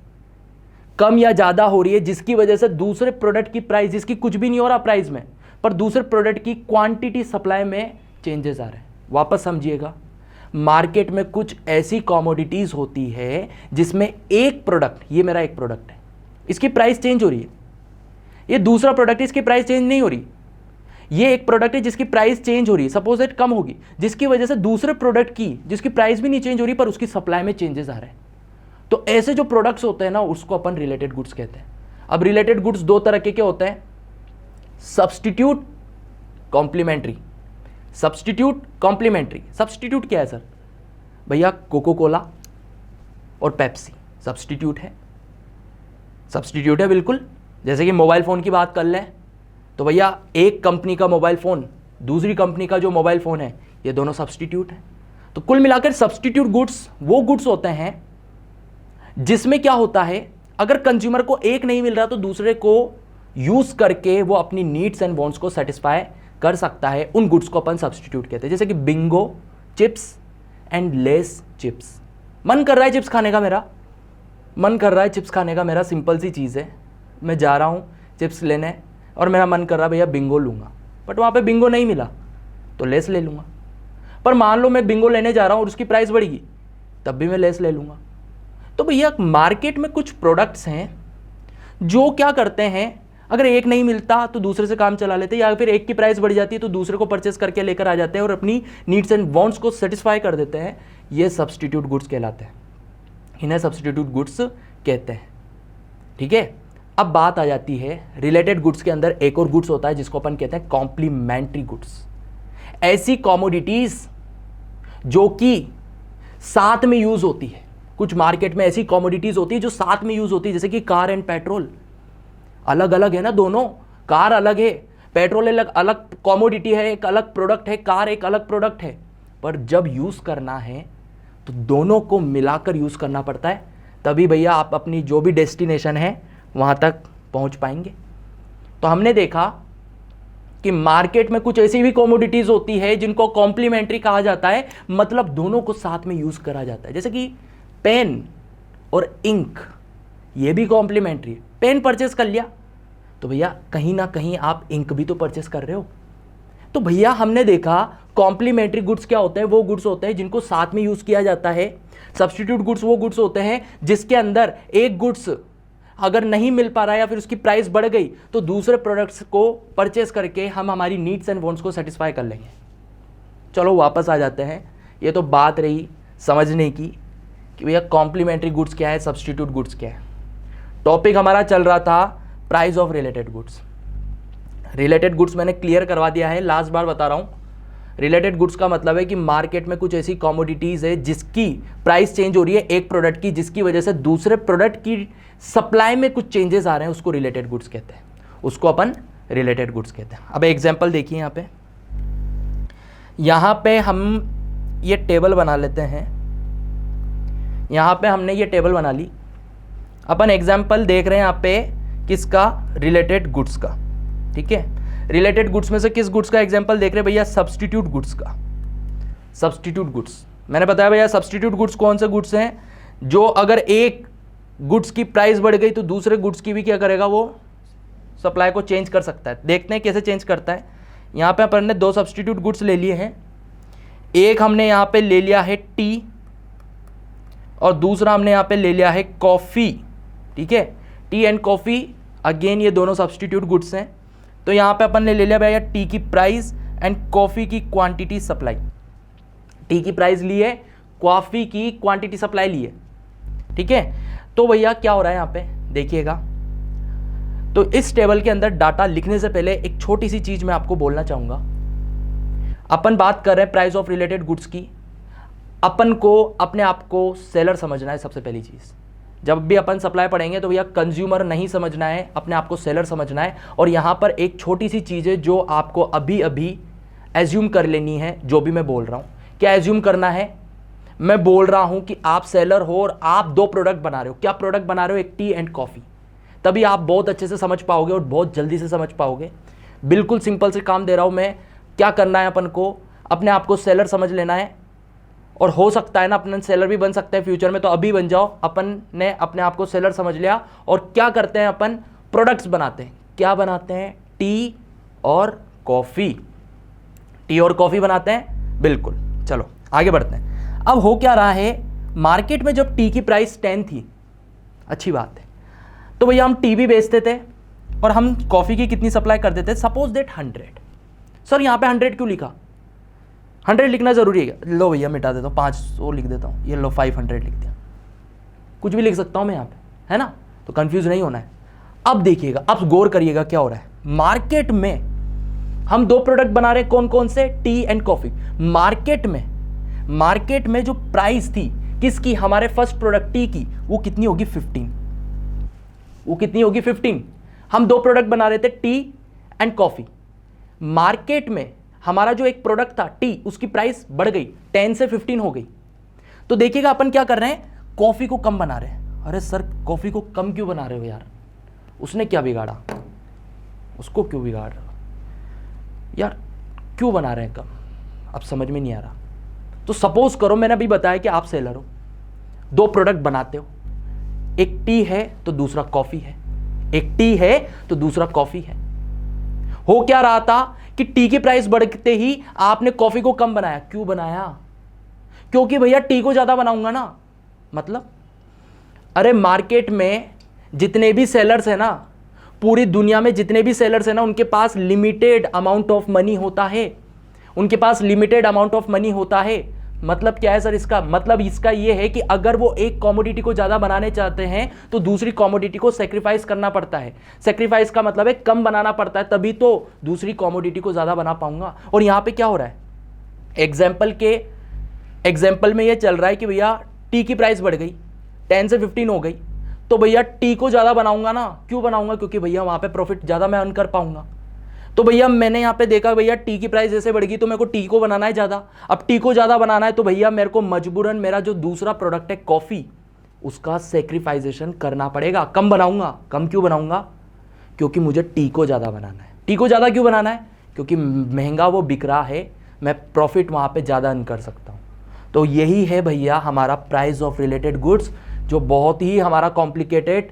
कम या ज़्यादा हो रही है जिसकी वजह से दूसरे प्रोडक्ट की प्राइस, जिसकी कुछ भी नहीं हो रहा प्राइस में, पर दूसरे प्रोडक्ट की क्वांटिटी सप्लाई में चेंजेस आ रहे हैं। वापस समझिएगा, मार्केट में कुछ ऐसी कमोडिटीज़ होती है जिसमें एक प्रोडक्ट, ये मेरा एक प्रोडक्ट है, इसकी प्राइस चेंज हो रही है, ये दूसरा प्रोडक्ट है इसकी प्राइस चेंज नहीं हो रही, ये एक प्रोडक्ट है जिसकी प्राइस चेंज हो रही है, सपोज दैट कम होगी, जिसकी वजह से दूसरे प्रोडक्ट की जिसकी प्राइस भी नहीं चेंज हो रही पर उसकी सप्लाई में चेंजेस आ रहे हैं। तो ऐसे जो प्रोडक्ट्स होते हैं ना उसको अपन रिलेटेड गुड्स कहते हैं। अब रिलेटेड गुड्स दो तरह के होते हैं, substitute, complementary. Substitute, complementary. Substitute क्या है सर? भैया कोको कोला और पेप्सी सब्स्टिट्यूट है, सब्स्टिट्यूट है बिल्कुल। जैसे कि मोबाइल फ़ोन की बात कर लें तो भैया एक कंपनी का मोबाइल फ़ोन दूसरी कंपनी का जो मोबाइल फ़ोन है ये दोनों सब्स्टिट्यूट है। तो कुल मिलाकर सब्स्टिट्यूट गुड्स वो गुड्स होते हैं जिसमें क्या होता है, अगर कंज्यूमर को एक नहीं मिल रहा तो दूसरे को यूज करके वो अपनी नीड्स एंड वांट्स को सेटिस्फाई कर सकता है। उन गुड्स को अपन सब्स्टिट्यूट कहते हैं। जैसे कि Bingo chips and Lay's chips. मन कर रहा है चिप्स खाने का, मेरा मन कर रहा है चिप्स खाने का मेरा, सिंपल सी चीज़ है, मैं जा रहा हूँ चिप्स लेने और मेरा मन कर रहा है भैया बिंगो लूँगा, बट वहाँ पे बिंगो नहीं मिला तो लेस ले लूँगा। पर मान लो मैं बिंगो लेने जा रहा हूँ और उसकी प्राइस बढ़ेगी तब भी मैं लेस ले लूँगा। तो भैया मार्केट में कुछ प्रोडक्ट्स हैं जो क्या करते हैं, अगर एक नहीं मिलता तो दूसरे से काम चला लेते हैं, या फिर एक की प्राइस बढ़ जाती है तो दूसरे को परचेस करके लेकर आ जाते हैं और अपनी नीड्स एंड वांट्स को सेटिस्फाई कर देते हैं। ये सब्स्टिट्यूट गुड्स कहलाते हैं, इन्हें सब्स्टिट्यूट गुड्स कहते हैं। ठीक है, अब बात आ जाती है रिलेटेड गुड्स के अंदर एक और गुड्स होता है जिसको अपन कहते हैं कॉम्प्लीमेंट्री गुड्स। ऐसी कॉमोडिटीज जो कि साथ में यूज होती है। कुछ मार्केट में ऐसी कॉमोडिटीज होती है जो साथ में यूज होती है, जैसे कि कार एंड पेट्रोल। अलग अलग है ना दोनों, कार अलग है, पेट्रोल अलग अलग कॉमोडिटी है, एक अलग प्रोडक्ट है, कार एक अलग प्रोडक्ट है, पर जब यूज करना है तो दोनों को मिलाकर यूज करना पड़ता है, तभी भैया आप अपनी जो भी डेस्टिनेशन है वहां तक पहुंच पाएंगे। तो हमने देखा कि मार्केट में कुछ ऐसी भी कॉमोडिटीज होती है जिनको कॉम्प्लीमेंट्री कहा जाता है, मतलब दोनों को साथ में यूज करा जाता है। जैसे कि पेन और इंक, ये भी कॉम्प्लीमेंट्री है। पेन परचेस कर लिया तो भैया कहीं ना कहीं आप इंक भी तो परचेस कर रहे हो। तो भैया हमने देखा कॉम्प्लीमेंट्री गुड्स क्या होते हैं, वो गुड्स होते हैं जिनको साथ में यूज किया जाता है। सब्स्टिट्यूट गुड्स वो गुड्स होते हैं जिसके अंदर एक गुड्स अगर नहीं मिल पा रहा है या फिर उसकी प्राइस बढ़ गई तो दूसरे प्रोडक्ट्स को परचेस करके हम हमारी नीड्स एंड वांट्स को सेटिस्फाई कर लेंगे। चलो वापस आ जाते हैं, ये तो बात रही समझने की कि भैया कॉम्प्लीमेंट्री गुड्स क्या है, सब्स्टिट्यूट गुड्स क्या है। टॉपिक हमारा चल रहा था price of related goods. Related goods मैंने क्लियर करवा दिया है, लास्ट बार बता रहा हूँ। रिलेटेड गुड्स का मतलब है कि मार्केट में कुछ ऐसी कॉमोडिटीज़ है जिसकी प्राइस चेंज हो रही है एक प्रोडक्ट की, जिसकी वजह से दूसरे प्रोडक्ट की सप्लाई में कुछ चेंजेस आ रहे हैं, उसको रिलेटेड गुड्स कहते हैं। उसको अपन रिलेटेड गुड्स कहते हैं। अब एग्जाम्पल देखिए यहाँ पे हम ये टेबल बना लेते हैं। यहाँ पे हमने ये टेबल बना ली, अपन एग्जाम्पल देख रहे हैं यहाँ पे किसका, रिलेटेड गुड्स का। ठीक है, रिलेटेड गुड्स में से किस गुड्स का एग्जाम्पल देख रहे हैं भैया, सब्सटीट्यूट गुड्स का। सब्सटीट्यूट गुड्स मैंने बताया भैया, सब्सटीट्यूट गुड्स कौन से गुड्स हैं, जो अगर एक गुड्स की प्राइस बढ़ गई तो दूसरे गुड्स की भी क्या करेगा, वो सप्लाई को चेंज कर सकता है। देखते हैं कैसे चेंज करता है। यहाँ पे अपन ने 2 सब्सटीट्यूट गुड्स ले लिए हैं, एक हमने यहाँ पे ले लिया है टी और दूसरा हमने यहाँ पे ले लिया है कॉफ़ी। ठीक है, टी एंड कॉफ़ी, अगेन ये दोनों सब्सटीट्यूट गुड्स हैं। तो यहाँ पे अपन ने ले लिया भैया टी की प्राइस एंड कॉफ़ी की क्वांटिटी सप्लाई। टी की प्राइस ली है, कॉफ़ी की क्वांटिटी सप्लाई ली है। ठीक है, तो भैया क्या हो रहा है यहाँ पे देखिएगा। तो इस टेबल के अंदर डाटा लिखने से पहले एक छोटी सी चीज मैं आपको बोलना चाहूंगा। अपन बात कर रहे हैं प्राइस ऑफ रिलेटेड गुड्स की, अपन को अपने आप को सेलर समझना है। सबसे पहली चीज, जब भी अपन सप्लाई पढ़ेंगे तो भैया कंज्यूमर नहीं समझना है, अपने आप को सेलर समझना है। और यहां पर एक छोटी सी चीज है जो आपको अभी अभी एज्यूम कर लेनी है। जो भी मैं बोल रहा हूं, क्या एज्यूम करना है, मैं बोल रहा हूं कि आप सेलर हो और आप 2 प्रोडक्ट बना रहे हो। क्या प्रोडक्ट बना रहे हो, एक टी एंड कॉफी। तभी आप बहुत अच्छे से समझ पाओगे और बहुत जल्दी से समझ पाओगे। बिल्कुल सिंपल से काम दे रहा हूं मैं। क्या करना है, अपन को अपने आप को सेलर समझ लेना है। और हो सकता है ना अपन सेलर भी बन सकते हैं फ्यूचर में, तो अभी बन जाओ। अपन ने अपने आप को सेलर समझ लिया और क्या करते हैं, अपन प्रोडक्ट्स बनाते हैं। क्या बनाते हैं, टी और कॉफ़ी। टी और कॉफ़ी बनाते हैं, बिल्कुल। चलो आगे बढ़ते हैं। अब हो क्या रहा है, मार्केट में जब टी की प्राइस 10 थी, अच्छी बात है, तो भैया हम टी भी बेचते थे और हम कॉफ़ी की कितनी सप्लाई कर देते, सपोज दैट 100। सर यहाँ पे 100 क्यों लिखा, 100 लिखना जरूरी है, लो भैया मिटा देता हूँ, 500 लिख देता हूँ, ये लो 500 लिख दिया। कुछ भी लिख सकता हूँ मैं यहाँ पे, है ना, तो कंफ्यूज नहीं होना है। अब देखिएगा, अब गौर करिएगा क्या हो रहा है। मार्केट में हम 2 प्रोडक्ट बना रहे हैं, कौन कौन से, टी एंड कॉफ़ी। मार्केट में जो प्राइस थी किसकी, हमारे फर्स्ट प्रोडक्ट टी की, वो कितनी होगी, 15। वो कितनी होगी, 15। हम 2 प्रोडक्ट बना रहे थे, टी एंड कॉफ़ी। मार्केट में हमारा जो एक प्रोडक्ट था टी, उसकी प्राइस बढ़ गई, 10 से 15 हो गई। तो देखिएगा अपन क्या कर रहे हैं, कॉफ़ी को कम बना रहे हैं। अरे सर कॉफ़ी को कम क्यों बना रहे हो यार, उसने क्या बिगाड़ा, उसको क्यों बिगाड़ रहे हो यार, क्यों बना रहे हैं कम, अब समझ में नहीं आ रहा। तो सपोज करो, मैंने अभी बताया कि आप सेलर हो, 2 प्रोडक्ट बनाते हो, एक टी है तो दूसरा कॉफ़ी है, एक टी है तो दूसरा कॉफ़ी है। हो क्या रहा था कि टी की प्राइस बढ़ते ही आपने कॉफ़ी को कम बनाया। क्यों बनाया, क्योंकि भैया टी को ज़्यादा बनाऊंगा ना, मतलब अरे मार्केट में जितने भी सेलर्स हैं ना, पूरी दुनिया में जितने भी सेलर्स हैं ना, उनके पास लिमिटेड अमाउंट ऑफ मनी होता है, उनके पास लिमिटेड अमाउंट ऑफ मनी होता है। मतलब क्या है सर इसका, मतलब इसका ये है कि अगर वो एक कमोडिटी को ज़्यादा बनाने चाहते हैं तो दूसरी कमोडिटी को सेक्रीफाइस करना पड़ता है। सेक्रीफाइस का मतलब है कम बनाना पड़ता है, तभी तो दूसरी कमोडिटी को ज़्यादा बना पाऊंगा। और यहाँ पे क्या हो रहा है, एग्जाम्पल में ये चल रहा है कि भैया टी की प्राइस बढ़ गई, 10 से 15 हो गई, तो भैया टी को ज़्यादा बनाऊंगा ना। क्यों बनाऊंगा, क्योंकि भैया वहाँ पे प्रॉफिट ज़्यादा मैं अर्न कर पाऊंगा। तो भैया मैंने यहाँ पे देखा भैया टी की प्राइस जैसे बढ़ गई तो मेरे को टी को बनाना है ज़्यादा। अब टी को ज़्यादा बनाना है तो भैया मेरे को मजबूरन मेरा जो दूसरा प्रोडक्ट है कॉफ़ी, उसका सेक्रीफाइजेशन करना पड़ेगा, कम बनाऊंगा। कम क्यों बनाऊंगा, क्योंकि मुझे टी को ज़्यादा बनाना है। टी को ज़्यादा क्यों बनाना है, क्योंकि महंगा वो बिक रहा है, मैं प्रॉफिट वहाँ पर ज़्यादा अर्न कर सकता हूँ। तो यही है भैया हमारा प्राइस ऑफ रिलेटेड गुड्स, जो बहुत ही हमारा कॉम्प्लिकेटेड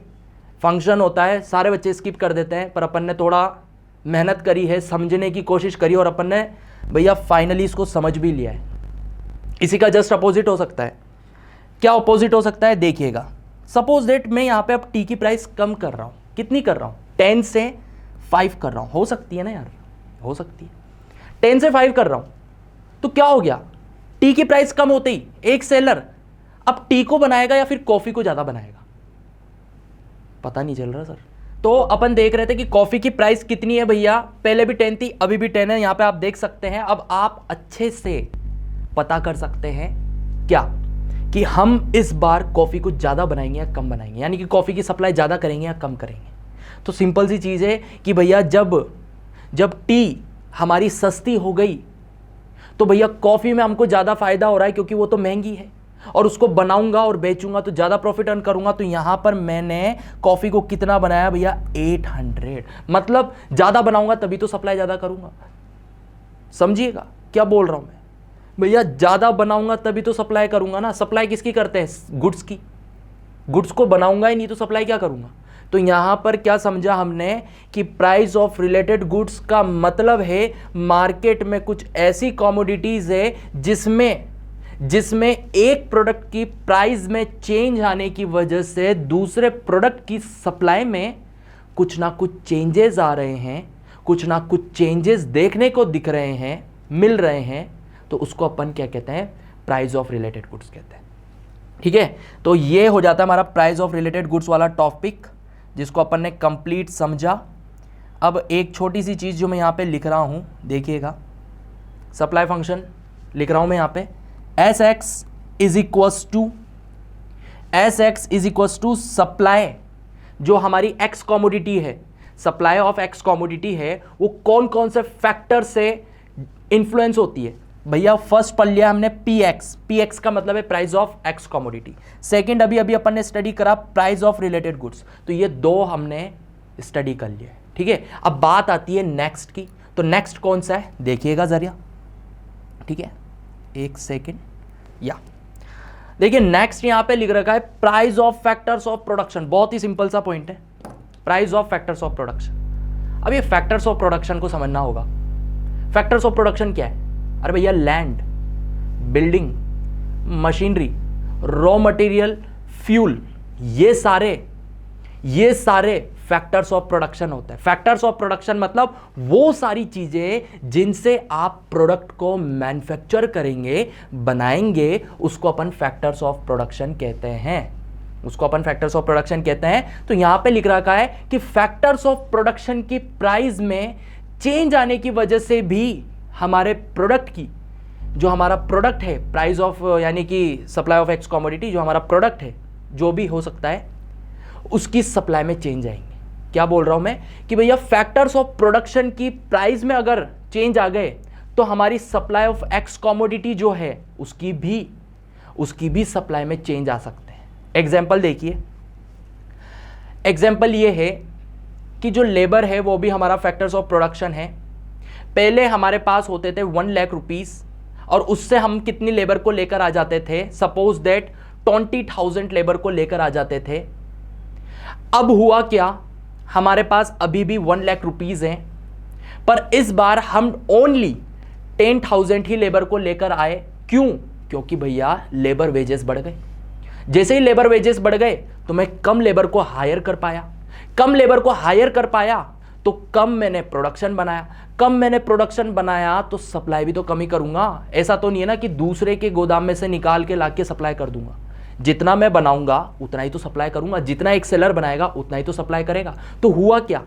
फंक्शन होता है। सारे बच्चे स्किप कर देते हैं, पर अपन ने थोड़ा मेहनत करी है, समझने की कोशिश करी और अपन ने भैया फाइनली इसको समझ भी लिया है। इसी का जस्ट अपोजिट हो सकता है। क्या अपोजिट हो सकता है, देखिएगा। सपोज दैट मैं यहाँ पे अब टी की प्राइस कम कर रहा हूँ, कितनी कर रहा हूँ, 10 से 5 कर रहा हूँ। हो सकती है ना यार, हो सकती है, 10 से 5 कर रहा हूँ। तो क्या हो गया, टी की प्राइस कम होते ही एक सेलर अब टी को बनाएगा या फिर कॉफ़ी को ज़्यादा बनाएगा, पता नहीं चल रहा सर। तो अपन देख रहे थे कि कॉफ़ी की प्राइस कितनी है भैया, पहले भी 10 थी, अभी भी 10 है, यहाँ पे आप देख सकते हैं। अब आप अच्छे से पता कर सकते हैं क्या, कि हम इस बार कॉफ़ी को ज़्यादा बनाएंगे या कम बनाएंगे, यानी कि कॉफ़ी की सप्लाई ज़्यादा करेंगे या कम करेंगे। तो सिंपल सी चीज़ है कि भैया जब जब टी हमारी सस्ती हो गई तो भैया कॉफी में हमको ज्यादा फायदा हो रहा है क्योंकि वो तो महंगी है, और उसको बनाऊंगा और बेचूंगा तो ज्यादा प्रॉफिट अर्न करूंगा। तो यहां पर मैंने कॉफी को कितना बनाया भैया, 800। मतलब ज्यादा बनाऊंगा तभी तो सप्लाई ज्यादा करूंगा। समझिएगा क्या बोल रहा हूं मैं भैया, ज्यादा बनाऊंगा तभी तो सप्लाई करूंगा ना। सप्लाई किसकी करते हैं, गुड्स की। गुड्स को बनाऊंगा ही नहीं तो सप्लाई क्या करूंगा। तो यहां पर क्या समझा हमने कि प्राइस ऑफ रिलेटेड गुड्स का मतलब है मार्केट में कुछ ऐसी कमोडिटीज है जिसमें एक प्रोडक्ट की प्राइस में चेंज आने की वजह से दूसरे प्रोडक्ट की सप्लाई में कुछ ना कुछ चेंजेस आ रहे हैं, कुछ ना कुछ चेंजेस देखने को दिख रहे हैं, मिल रहे हैं। तो उसको अपन क्या कहते हैं, प्राइस ऑफ रिलेटेड गुड्स कहते हैं। ठीक है, तो ये हो जाता है हमारा प्राइस ऑफ रिलेटेड गुड्स वाला टॉपिक, जिसको अपन ने कंप्लीट समझा। अब एक छोटी सी चीज़ जो मैं यहाँ पे लिख रहा हूँ, देखिएगा, सप्लाई फंक्शन लिख रहा हूँ मैं यहाँ पे, S X is equals to supply, जो हमारी एक्स कॉमोडिटी है, सप्लाई ऑफ एक्स कॉमोडिटी है, वो कौन कौन से फैक्टर से इन्फ्लुएंस होती है। भैया फर्स्ट पढ़ लिया हमने पी एक्स का मतलब है price of X commodity. Second अभी अपन ने स्टडी करा प्राइस ऑफ रिलेटेड गुड्स। तो ये दो हमने स्टडी कर लिया, ठीक है। अब बात आती है नेक्स्ट की। तो नेक्स्ट कौन सा है देखिएगा जरिया, ठीक है, एक सेकेंड, या देखिए नेक्स्ट यहां पे लिख रखा है price of factors of production. बहुत ही सिंपल सा पॉइंट है, price of factors of production. अब ये फैक्टर्स ऑफ प्रोडक्शन को समझना होगा। फैक्टर्स ऑफ प्रोडक्शन क्या है, अरे भैया land, building, machinery, raw material, fuel, ये सारे फैक्टर्स ऑफ प्रोडक्शन होते हैं। फैक्टर्स ऑफ प्रोडक्शन मतलब वो सारी चीजें जिनसे आप प्रोडक्ट को मैन्युफैक्चर करेंगे, बनाएंगे, उसको अपन फैक्टर्स ऑफ प्रोडक्शन कहते हैं। तो यहां पे लिख रखा है कि फैक्टर्स ऑफ प्रोडक्शन की प्राइस में चेंज आने की वजह से भी हमारे प्रोडक्ट की, जो हमारा प्रोडक्ट है, प्राइस ऑफ यानी कि सप्लाई ऑफ एक्स कमोडिटी, जो हमारा प्रोडक्ट है, जो भी हो सकता है, उसकी सप्लाई में चेंज आएंगे। क्या बोल रहा हूं मैं कि भैया फैक्टर्स ऑफ प्रोडक्शन की प्राइस में अगर चेंज आ गए तो हमारी सप्लाई ऑफ एक्स कमोडिटी जो है उसकी भी सप्लाई में चेंज आ सकते हैं। एग्जाम्पल देखिए, एग्जाम्पल ये है कि जो लेबर है वो भी हमारा फैक्टर्स ऑफ प्रोडक्शन है। पहले हमारे पास होते थे 1 लाख रुपीस, और उससे हम कितनी लेबर को लेकर आ जाते थे, सपोज दैट 20,000 लेबर को लेकर आ जाते थे। अब हुआ क्या, हमारे पास अभी भी 1 लाख रुपीस हैं, पर इस बार हम ओनली 10,000 ही लेबर को लेकर आए। क्यों, क्योंकि भैया लेबर वेजेस बढ़ गए। जैसे ही लेबर वेजेस बढ़ गए तो मैं कम लेबर को हायर कर पाया, तो कम मैंने प्रोडक्शन बनाया, तो सप्लाई भी तो कम ही करूंगा। ऐसा तो नहीं है ना कि दूसरे के गोदाम में से निकाल के लाके सप्लाई कर दूंगा। जितना मैं बनाऊंगा उतना ही तो सप्लाई करूंगा, जितना एक सेलर बनाएगा उतना ही तो सप्लाई करेगा। तो हुआ क्या,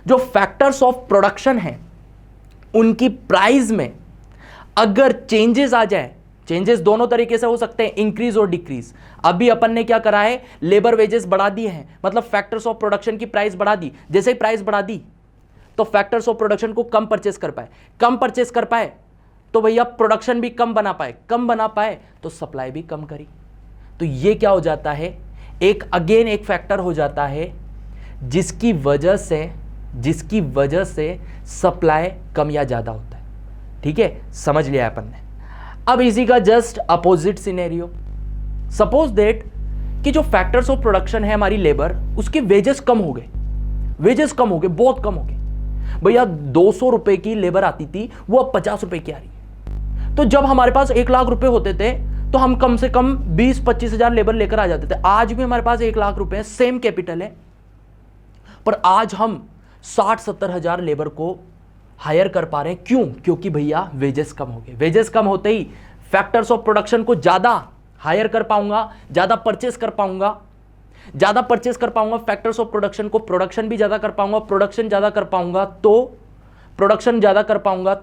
जो फैक्टर्स ऑफ प्रोडक्शन है उनकी प्राइस में अगर चेंजेस आ जाए, चेंजेस दोनों तरीके से हो सकते हैं, इंक्रीज और डिक्रीज। अभी अपन ने क्या करा है, लेबर वेजेस बढ़ा दिए हैं, मतलब फैक्टर्स ऑफ प्रोडक्शन की प्राइस बढ़ा दी। जैसे ही प्राइस बढ़ा दी तो फैक्टर्स ऑफ प्रोडक्शन को कम परचेस कर पाए तो भैया प्रोडक्शन भी कम बना पाए तो सप्लाई भी कम करी। तो ये क्या हो जाता है, एक फैक्टर हो जाता है जिसकी वजह से सप्लाई कम या ज्यादा होता है। ठीक है, समझ लिया अपन ने। अब इसी का just opposite scenario, suppose that कि जो फैक्टर्स ऑफ प्रोडक्शन है हमारी लेबर, उसके वेजेस कम हो गए, बहुत कम हो गए। भैया 200 रुपए की लेबर आती थी, वो अब 50 रुपए की आ रही है। तो जब हमारे पास 1 लाख रुपए होते थे तो हम कम से कम 20-25 हजार लेबर लेकर आ जाते थे। आज भी हमारे पास 1 लाख रुपए, सेम कैपिटल है, पर आज हम 60-70 हजार लेबर को हायर कर पा रहे हैं। क्यों, क्योंकि भैया वेजेस कम हो गए। वेजेस कम होते ही फैक्टर्स ऑफ प्रोडक्शन को ज्यादा हायर कर पाऊंगा, ज्यादा परचेस कर पाऊंगा, फैक्टर्स ऑफ प्रोडक्शन को, प्रोडक्शन भी ज्यादा कर पाऊंगा, प्रोडक्शन ज्यादा कर पाऊंगा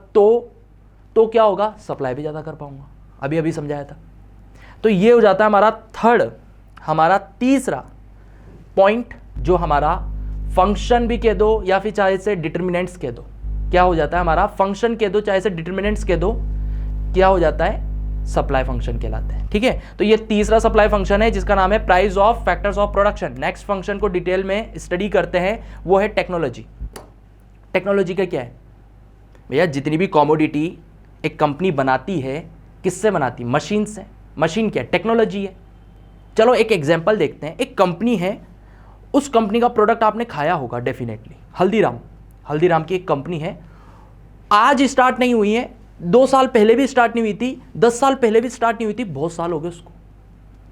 तो क्या होगा, सप्लाई भी ज्यादा कर पाऊंगा। अभी समझाया था। तो ये हो जाता है हमारा तीसरा पॉइंट, जो हमारा फंक्शन भी कह दो या फिर चाहे से डिटर्मिनेंट्स कह दो। क्या हो जाता है हमारा फंक्शन कह दो, चाहे से डिटरमिनेंट्स कह दो, क्या हो जाता है सप्लाई फंक्शन कहलाते हैं। ठीक है, तो ये तीसरा सप्लाई फंक्शन है जिसका नाम है price of factors of production. Next function को डिटेल में स्टडी करते हैं, वो है टेक्नोलॉजी। टेक्नोलॉजी का क्या है भैया, जितनी भी कॉमोडिटी एक कंपनी बनाती है किससे बनाती है, मशीन से। मशीन क्या है, टेक्नोलॉजी है। चलो एक एग्जांपल देखते हैं। एक कंपनी है, उस कंपनी का प्रोडक्ट आपने खाया होगा डेफिनेटली, हल्दीराम। हल्दीराम की एक कंपनी है, आज स्टार्ट नहीं हुई है, 2 साल पहले भी स्टार्ट नहीं हुई थी, 10 साल पहले भी स्टार्ट नहीं हुई थी, बहुत साल हो गए उसको,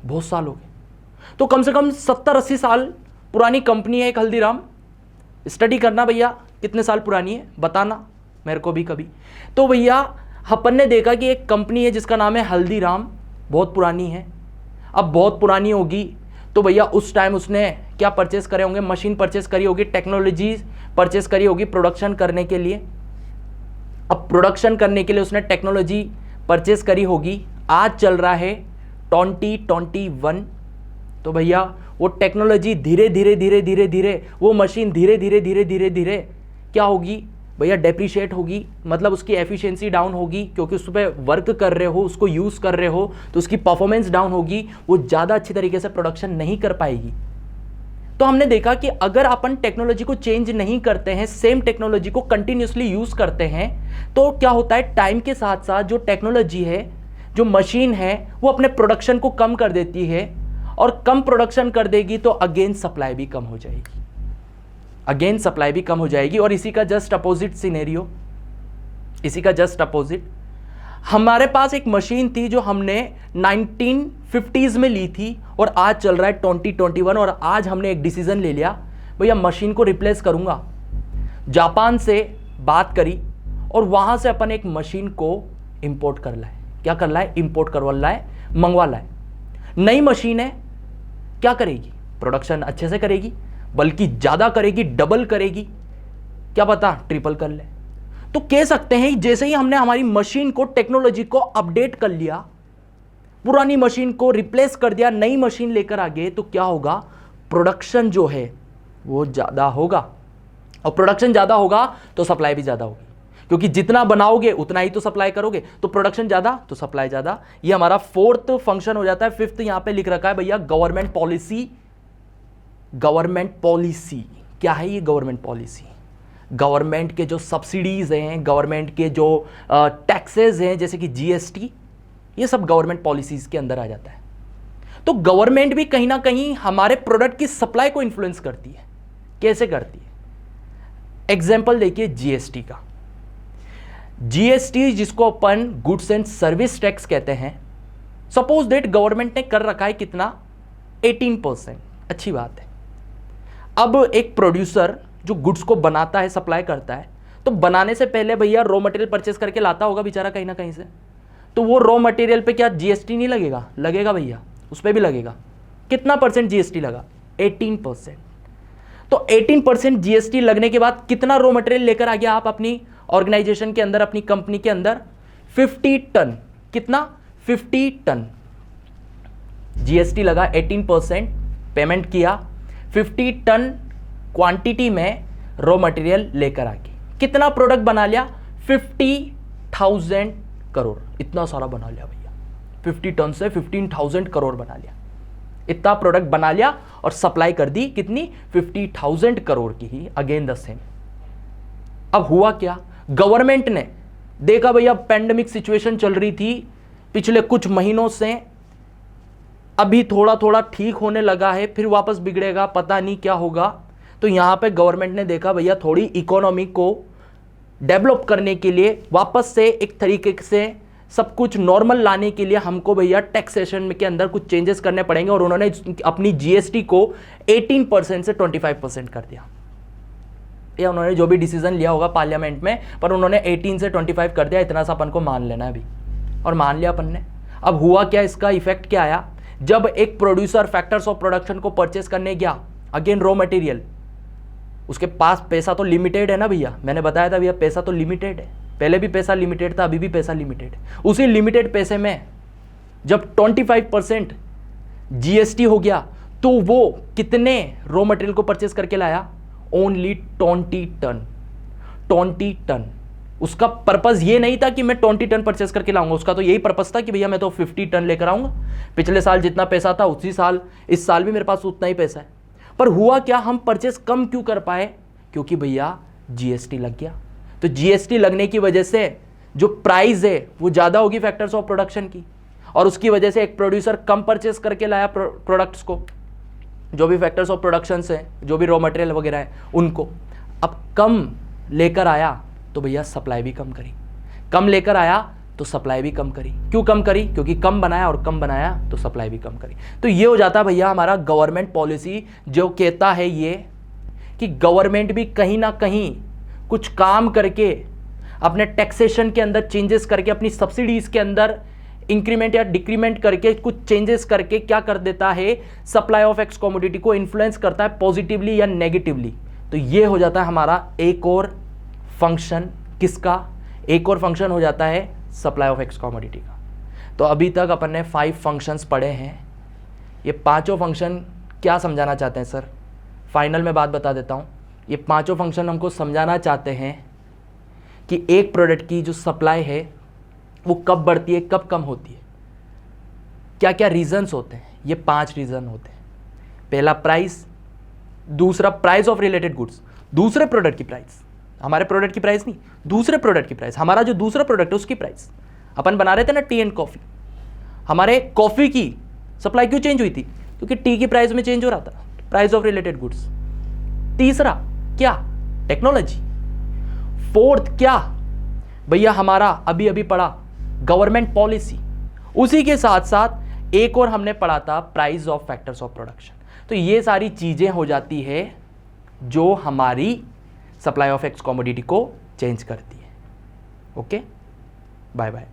बहुत साल हो गए। तो कम से कम 70-80 साल पुरानी कंपनी है एक हल्दीराम। स्टडी करना भैया कितने साल पुरानी है, बताना मेरे को भी कभी। तो भैया अपन ने देखा कि एक कंपनी है जिसका नाम है हल्दीराम, बहुत पुरानी है। अब बहुत पुरानी होगी तो भैया उस टाइम उसने क्या परचेस करे होंगे, मशीन परचेस करी होगी, टेक्नोलॉजी परचेस करी होगी प्रोडक्शन करने के लिए। अब प्रोडक्शन करने के लिए उसने टेक्नोलॉजी परचेस करी होगी। आज चल रहा है 2021, तो भैया वो टेक्नोलॉजी धीरे धीरे धीरे धीरे धीरे, वो मशीन धीरे धीरे धीरे धीरे धीरे क्या होगी भैया, डेप्रिशिएट होगी, मतलब उसकी एफिशिएंसी डाउन होगी, क्योंकि उस पर वर्क कर रहे हो, उसको यूज़ कर रहे हो, तो उसकी परफॉर्मेंस डाउन होगी, वो ज़्यादा अच्छी तरीके से प्रोडक्शन नहीं कर पाएगी। तो हमने देखा कि अगर अपन टेक्नोलॉजी को चेंज नहीं करते हैं, सेम टेक्नोलॉजी को कंटिन्यूसली यूज़ करते हैं, तो क्या होता है टाइम के साथ साथ जो टेक्नोलॉजी है, जो मशीन है, वो अपने प्रोडक्शन को कम कर देती है, और कम प्रोडक्शन कर देगी तो अगेन सप्लाई भी कम हो जाएगी, अगेन सप्लाई भी कम हो जाएगी। और इसी का जस्ट अपोजिट सिनेरियो, इसी का जस्ट अपोजिट, हमारे पास एक मशीन थी जो हमने 1950s में ली थी और आज चल रहा है 2021, और आज हमने एक डिसीजन ले लिया भैया मशीन को रिप्लेस करूंगा। जापान से बात करी और वहां से अपन एक मशीन को इंपोर्ट कर लाए। क्या कर लाए, इंपोर्ट करवा लाए, मंगवा लाए। नई मशीन है, क्या करेगी, प्रोडक्शन अच्छे से करेगी, बल्कि ज्यादा करेगी, डबल करेगी, क्या पता ट्रिपल कर ले। तो कह सकते हैं जैसे ही हमने हमारी मशीन को, टेक्नोलॉजी को अपडेट कर लिया, पुरानी मशीन को रिप्लेस कर दिया, नई मशीन लेकर आ गए, तो क्या होगा, प्रोडक्शन जो है वो ज्यादा होगा, और प्रोडक्शन ज्यादा होगा तो सप्लाई भी ज्यादा होगी, क्योंकि जितना बनाओगे उतना ही तो सप्लाई करोगे, तो प्रोडक्शन ज्यादा तो सप्लाई ज्यादा। ये हमारा फोर्थ फंक्शन हो जाता है। फिफ्थ यहां पे लिख रखा है भैया गवर्नमेंट पॉलिसी। गवर्नमेंट पॉलिसी क्या है, ये गवर्नमेंट पॉलिसी गवर्नमेंट के जो सब्सिडीज हैं, गवर्नमेंट के जो टैक्सेस हैं जैसे कि जीएसटी, ये सब गवर्नमेंट पॉलिसीज के अंदर आ जाता है। तो गवर्नमेंट भी कहीं ना कहीं हमारे प्रोडक्ट की सप्लाई को इन्फ्लुएंस करती है। कैसे करती है, एग्जाम्पल देखिए जीएसटी का। जीएसटी जिसको अपन गुड्स एंड सर्विस टैक्स कहते हैं, सपोज दैट गवर्नमेंट ने कर रखा है कितना, 18%। अच्छी बात है। अब एक प्रोड्यूसर जो गुड्स को बनाता है, सप्लाई करता है, तो बनाने से पहले भैया रॉ मटेरियल परचेस करके लाता होगा बेचारा कहीं ना कहीं से, तो वो रॉ मटेरियल पे क्या जीएसटी नहीं लगेगा, लगेगा भैया, उस पर भी लगेगा। कितना परसेंट जीएसटी लगा, 18%। तो 18% जीएसटी लगने के बाद कितना रॉ मटेरियल लेकर आ गया आप अपनी ऑर्गेनाइजेशन के अंदर, अपनी कंपनी के अंदर, 50 टन। कितना, 50 टन जीएसटी लगा, 18% पेमेंट किया, 50 टन क्वांटिटी में रॉ मटेरियल लेकर आ गई। कितना प्रोडक्ट बना लिया, 50,000 करोड़। इतना सारा बना लिया भैया, 50 टन से 15,000 करोड़ बना लिया। इतना प्रोडक्ट बना लिया और सप्लाई कर दी कितनी, 50,000 करोड़ की ही, अगेन द सेम। अब हुआ क्या, गवर्नमेंट ने देखा भैया पेंडेमिक सिचुएशन चल रही थी पिछले कुछ महीनों से, अभी थोड़ा थोड़ा ठीक होने लगा है, फिर वापस बिगड़ेगा, पता नहीं क्या होगा। तो यहां पे गवर्नमेंट ने देखा भैया थोड़ी इकोनॉमी को डेवलप करने के लिए, वापस से एक तरीके से सब कुछ नॉर्मल लाने के लिए हमको भैया टैक्सेशन के अंदर कुछ चेंजेस करने पड़ेंगे, और उन्होंने अपनी जीएसटी को 18% से 25% कर दिया। या उन्होंने जो भी डिसीजन लिया होगा पार्लियामेंट में, पर उन्होंने 18 से 25 कर दिया। इतना सा अपन को मान लेना है अभी, और मान लिया अपन ने। अब हुआ क्या, इसका इफेक्ट क्या आया, जब एक प्रोड्यूसर फैक्टर्स ऑफ प्रोडक्शन को परचेस करने गया, अगेन रॉ मटेरियल, उसके पास पैसा तो लिमिटेड है ना भैया, मैंने बताया था भैया पैसा तो लिमिटेड है, पहले भी पैसा लिमिटेड था, अभी भी पैसा लिमिटेड है। उसी लिमिटेड पैसे में जब 25% जीएसटी हो गया, तो वो कितने रॉ मटेरियल को परचेस करके लाया, ओनली 20 टन। 20 टन। उसका पर्पस ये नहीं था कि मैं 20 टन परचेस करके लाऊंगा, उसका तो यही पर्पस था कि भैया मैं तो 50 टन लेकर आऊंगा, पिछले साल जितना पैसा था उसी साल इस साल भी मेरे पास उतना ही पैसा है। पर हुआ क्या, हम परचेस कम क्यों कर पाए, क्योंकि भैया जीएसटी लग गया। तो जीएसटी लगने की वजह से जो प्राइस है वो ज़्यादा होगी फैक्टर्स ऑफ प्रोडक्शन की, और उसकी वजह से एक प्रोड्यूसर कम परचेस करके लाया प्रोडक्ट्स को, जो भी फैक्टर्स ऑफ प्रोडक्शन है, जो भी रॉ मटेरियल वगैरह है उनको, अब कम लेकर आया तो भैया सप्लाई भी कम करी, कम लेकर आया तो सप्लाई भी कम करी। क्यों कम करी, क्योंकि कम बनाया, और कम बनाया तो सप्लाई भी कम करी। तो ये हो जाता भैया हमारा गवर्नमेंट पॉलिसी, जो कहता है ये कि गवर्नमेंट भी कहीं ना कहीं कुछ काम करके, अपने टैक्सेशन के अंदर चेंजेस करके, अपनी सब्सिडीज के अंदर इंक्रीमेंट या डिक्रीमेंट करके, कुछ चेंजेस करके क्या कर देता है, सप्लाई ऑफ एक्स कमोडिटी को इन्फ्लुएंस करता है पॉजिटिवली या नेगेटिवली। तो ये हो जाता है हमारा एक और फंक्शन, किसका, एक और फंक्शन हो जाता है सप्लाई ऑफ एक्स कमोडिटी का। तो अभी तक अपन ने 5 फंक्शंस पढ़े हैं। ये पांचों फंक्शन क्या समझाना चाहते हैं सर, फाइनल में बात बता देता हूँ। ये पांचों फंक्शन हमको समझाना चाहते हैं कि एक प्रोडक्ट की जो सप्लाई है वो कब बढ़ती है, कब कम होती है, क्या क्या रीजंस होते हैं। ये 5 रीजन होते हैं। पहला प्राइस, दूसरा प्राइस ऑफ रिलेटेड गुड्स, दूसरे प्रोडक्ट की प्राइस, हमारे प्रोडक्ट की प्राइस नहीं, दूसरे प्रोडक्ट की प्राइस, हमारा जो दूसरा प्रोडक्ट है उसकी प्राइस। अपन बना रहे थे ना टी एंड कॉफ़ी, हमारे कॉफ़ी की सप्लाई क्यों चेंज हुई थी, क्योंकि टी की प्राइस में चेंज हो रहा था, प्राइस ऑफ रिलेटेड गुड्स। तीसरा क्या, टेक्नोलॉजी। फोर्थ क्या भैया, हमारा अभी अभी पढ़ा गवर्नमेंट पॉलिसी। उसी के साथ साथ एक और हमने पढ़ा था price of factors of production. तो ये सारी चीजें हो जाती है जो हमारी सप्लाई ऑफ एक्स कमोडिटी को चेंज करती है। Okay, bye bye.